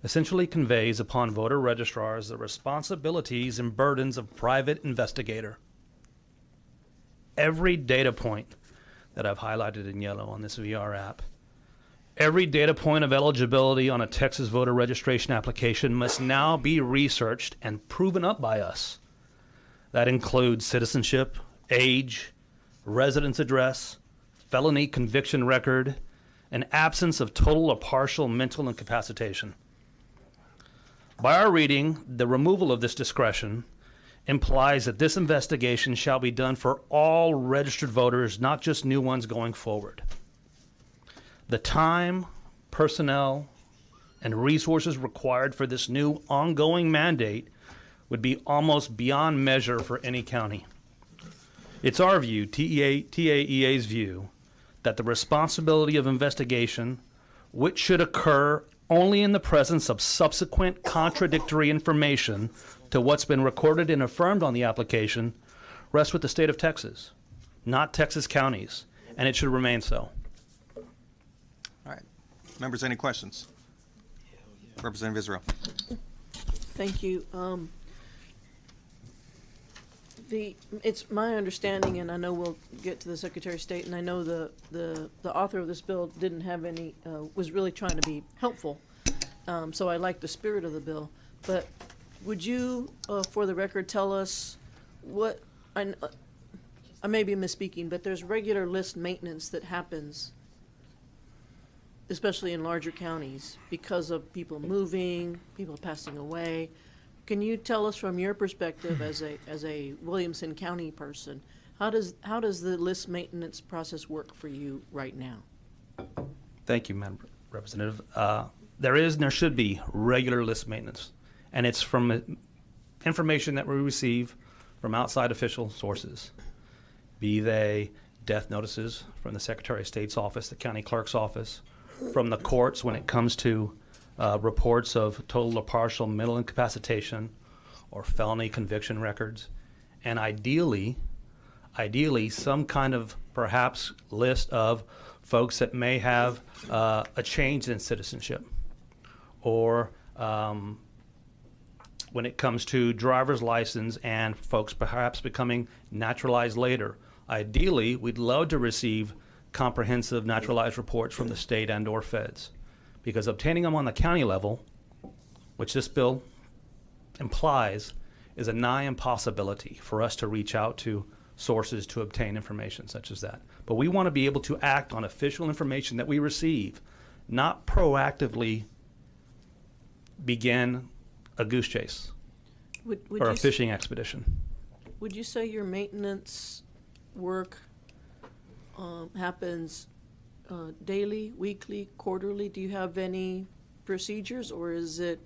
essentially conveys upon voter registrars the responsibilities and burdens of private investigator. Every data point that I've highlighted in yellow on this VR app, every data point of eligibility on a Texas voter registration application must now be researched and proven up by us. That includes citizenship, age, residence address, felony conviction record, and absence of total or partial mental incapacitation. By our reading, the removal of this discretion implies that this investigation shall be done for all registered voters, not just new ones going forward. The time, personnel, and resources required for this new ongoing mandate would be almost beyond measure for any county. It's our view, TAEA's view, that the responsibility of investigation, which should occur only in the presence of subsequent contradictory information to what's been recorded and affirmed on the application, rests with the state of Texas, not Texas counties, and it should remain so. All right. Members, any questions? Representative Israel. Thank you. It's my understanding, and I know we'll get to the Secretary of State, and I know the author of this bill didn't have any, was really trying to be helpful. So I like the spirit of the bill. But would you, for the record, tell us what, I may be misspeaking, but there's regular list maintenance that happens, especially in larger counties, because of people moving, people passing away. Can you tell us from your perspective as a Williamson County person, how does the list maintenance process work for you right now? Thank you, Madam Representative. There is and there should be regular list maintenance, and it's from information that we receive from outside official sources, be they death notices from the Secretary of State's office, the county clerk's office, from the courts when it comes to reports of total or partial mental incapacitation or felony conviction records, and ideally some kind of perhaps list of folks that may have a change in citizenship, or when it comes to driver's license and folks perhaps becoming naturalized later. Ideally, we'd love to receive comprehensive naturalized reports from the state and or feds, because obtaining them on the county level, which this bill implies, is a nigh impossibility for us to reach out to sources to obtain information such as that. But we want to be able to act on official information that we receive, not proactively begin a goose chase or a fishing expedition. Would you say your maintenance work happens daily, weekly, quarterly? Do you have any procedures, or is it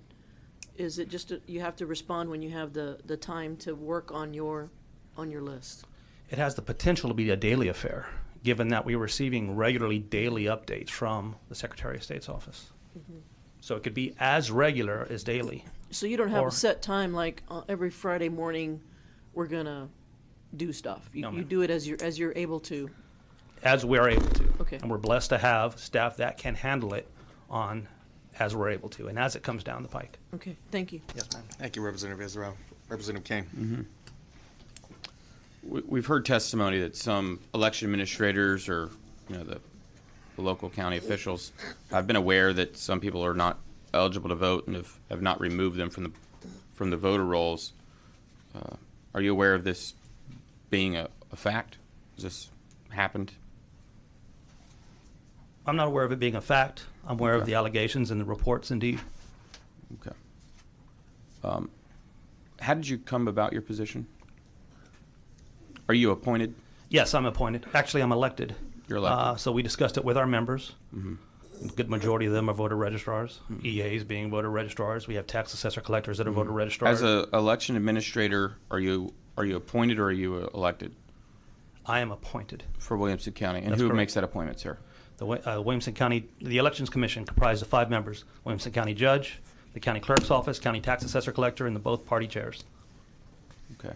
just you have to respond when you have the time to work on your list? It has the potential to be a daily affair, given that we're receiving regularly daily updates from the Secretary of State's office. Mm-hmm. So it could be as regular as daily. So you don't have a set time, like every Friday morning we're gonna do stuff. You do it as you're able to. As we're able to. Okay. And we're blessed to have staff that can handle it on as we're able to, and as it comes down the pike. Okay, thank you. Yes, ma'am. Thank you, Representative Israel. Representative Kane. Mm-hmm. We've heard testimony that some election administrators or the local county officials have been aware that some people are not eligible to vote and have not removed them from the voter rolls. Are you aware of this being a fact? Has this happened? I'm not aware of it being a fact. I'm aware of the allegations and the reports, indeed. Okay. How did you come about your position? Are you appointed? Yes, I'm appointed. Actually, I'm elected. You're elected. So we discussed it with our members. Mm-hmm. A good majority of them are voter registrars, EAs being voter registrars. We have tax assessor collectors that are voter registrars. As an election administrator, are you appointed or are you elected? I am appointed. For Williamson County. And That's who correct. makes that appointment, sir? The Williamson County, the Elections Commission comprised of 5 members: Williamson County Judge, the County Clerk's Office, County Tax Assessor Collector, and the both party chairs. Okay.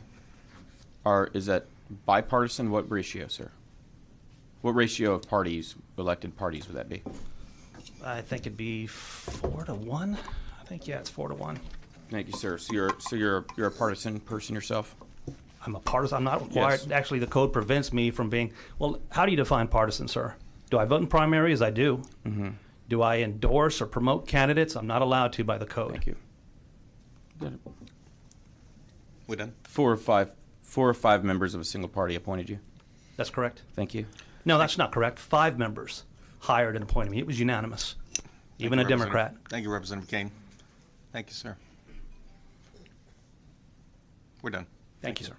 Is that bipartisan? What ratio, sir? What ratio of parties, elected parties, would that be? I think it'd be 4-1. I think, yeah, it's 4-1. Thank you, sir. So you're a partisan person yourself? I'm a partisan. I'm not required. Yes. Actually, the code prevents me from being. Well, how do you define partisan, sir? Do I vote in primaries? I do. Mm-hmm. Do I endorse or promote candidates? I'm not allowed to by the code. Thank you. We done? 4 or 5 members of a single party appointed you? That's correct. Thank you. No, that's not correct. 5 members hired and appointed me. It was unanimous. Even a Democrat. Thank you, Representative Kane. Thank you, sir. We're done. Thank you, sir.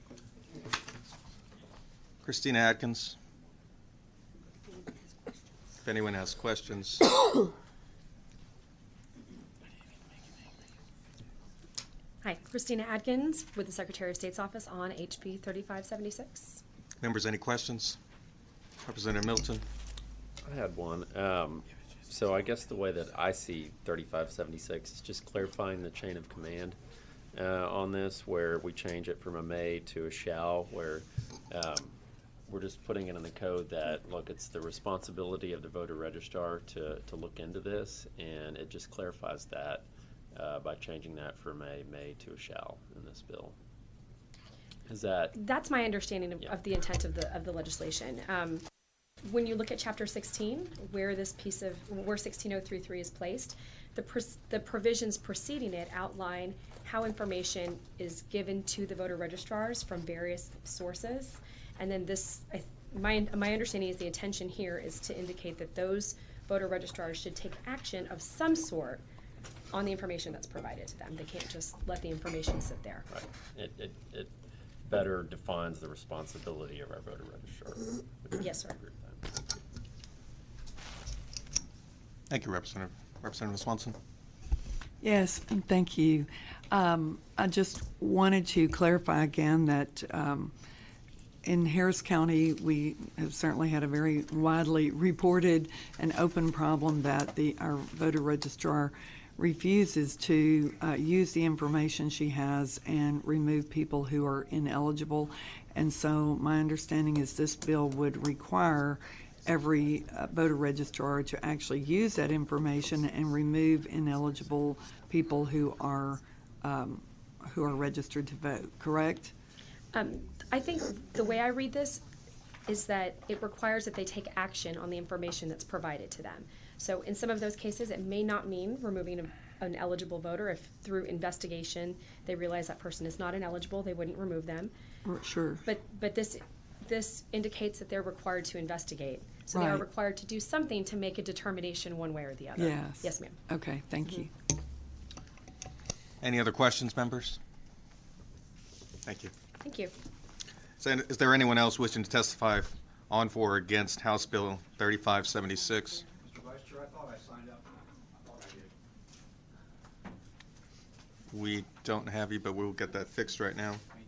Christina Atkins. If anyone has questions. Hi, Christina Adkins with the Secretary of State's office on HB 3576. Members, any questions? Representative Milton. I had one. So I guess the way that I see 3576 is just clarifying the chain of command on this, where we change it from a may to a shall, where we're just putting it in the code that, look, it's the responsibility of the voter registrar to look into this, and it just clarifies that by changing that from a may to a shall in this bill. Is that? That's my understanding of the intent of the legislation. When you look at Chapter 16, where this piece of, where 16033 is placed, the provisions preceding it outline how information is given to the voter registrars from various sources. And then this, my understanding is the intention here is to indicate that those voter registrars should take action of some sort on the information that's provided to them. They can't just let the information sit there. Right. It better defines the responsibility of our voter registrar. Yes, sir. Thank you, Representative. Representative Swanson. Yes, and thank you. I just wanted to clarify again that in Harris County, we have certainly had a very widely reported and open problem that our voter registrar refuses to use the information she has and remove people who are ineligible. And so my understanding is this bill would require every voter registrar to actually use that information and remove ineligible people who are registered to vote, correct? I think the way I read this is that it requires that they take action on the information that's provided to them. So in some of those cases, it may not mean removing an eligible voter. If through investigation they realize that person is not ineligible, they wouldn't remove them. Sure. But this indicates that they're required to investigate. So they are Right. required to do something to make a determination one way or the other. Yes. Yes, ma'am. Okay, thank you. Any other questions, members? Thank you. Thank you. So, is there anyone else wishing to testify on, for, or against House Bill 3576? Mr. Vice Chair, I thought I signed up. I thought I did. We don't have you, but we'll get that fixed right now. Thank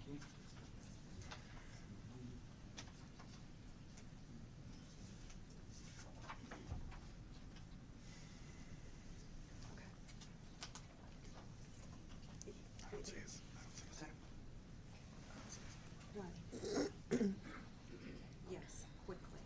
you. Yes, quickly.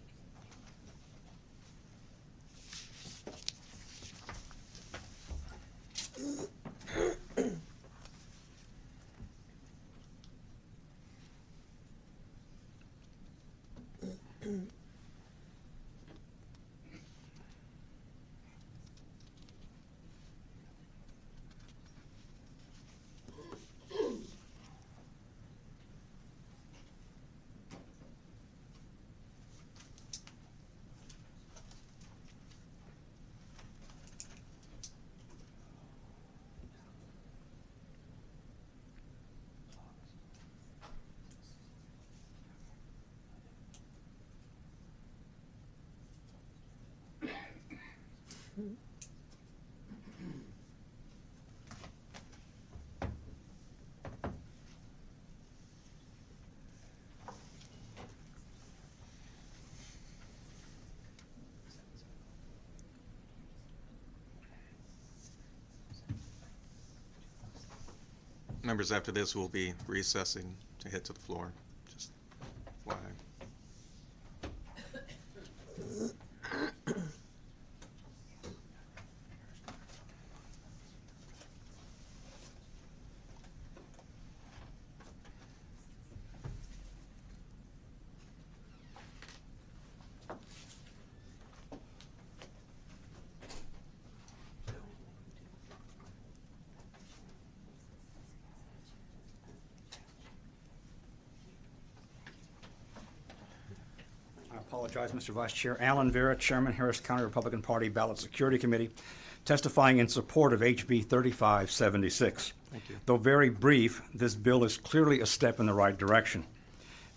Members, after this, we'll be recessing to head to the floor. Just FYI. I apologize, Mr. Vice Chair. Alan Vera, Chairman, Harris County Republican Party Ballot Security Committee, testifying in support of HB 3576. Thank you. Though very brief, this bill is clearly a step in the right direction.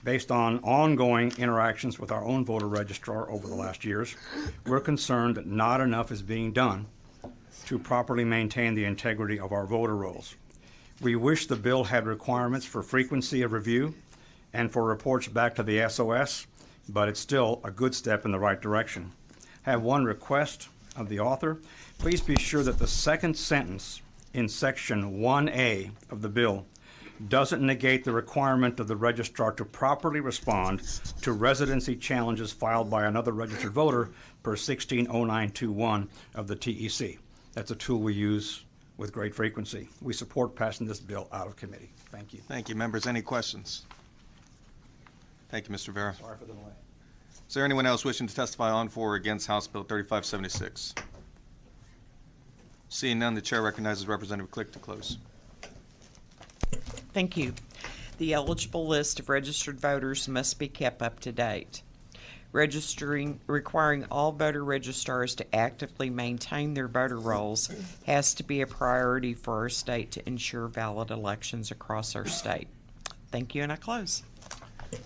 Based on ongoing interactions with our own voter registrar over the last years, we're concerned that not enough is being done to properly maintain the integrity of our voter rolls. We wish the bill had requirements for frequency of review and for reports back to the SOS, but it's still a good step in the right direction. I have one request of the author. Please be sure that the second sentence in section 1A of the bill doesn't negate the requirement of the registrar to properly respond to residency challenges filed by another registered voter per 160921 of the TEC. That's a tool we use with great frequency. We support passing this bill out of committee. Thank you. Thank you, members. Any questions? Thank you, Mr. Vera. Sorry for the delay. Is there anyone else wishing to testify on, for, or against House Bill 3576? Seeing none, the chair recognizes Representative Click to close. Thank you. The eligible list of registered voters must be kept up to date. Requiring all voter registrars to actively maintain their voter rolls has to be a priority for our state to ensure valid elections across our state. Thank you, and I close.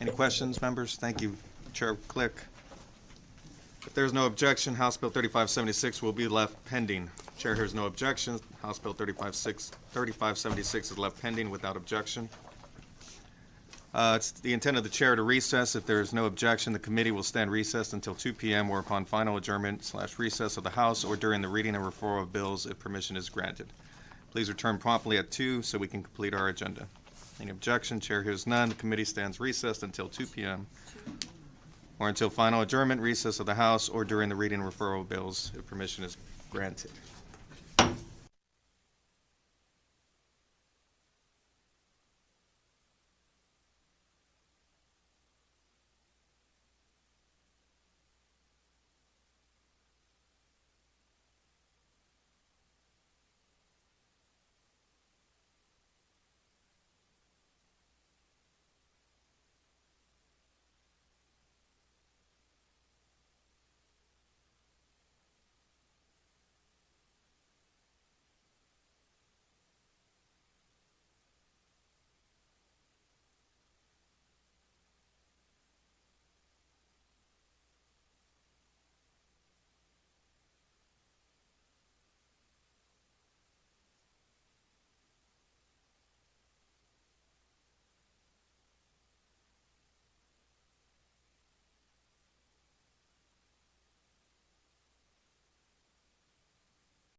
Any questions, members? Thank you, Chair Click. If there's no objection, House Bill 3576 will be left pending. Chair hears no objection. House Bill 3576 is left pending without objection. It's the intent of the chair to recess. If there is no objection, the committee will stand recessed until 2 p.m. or upon final adjournment/recess of the House or during the reading and referral of bills if permission is granted. Please return promptly at 2 so we can complete our agenda. Any objection? Chair hears none. The committee stands recessed until 2 p.m. or until final adjournment, recess of the House, or during the reading and referral of bills if permission is granted.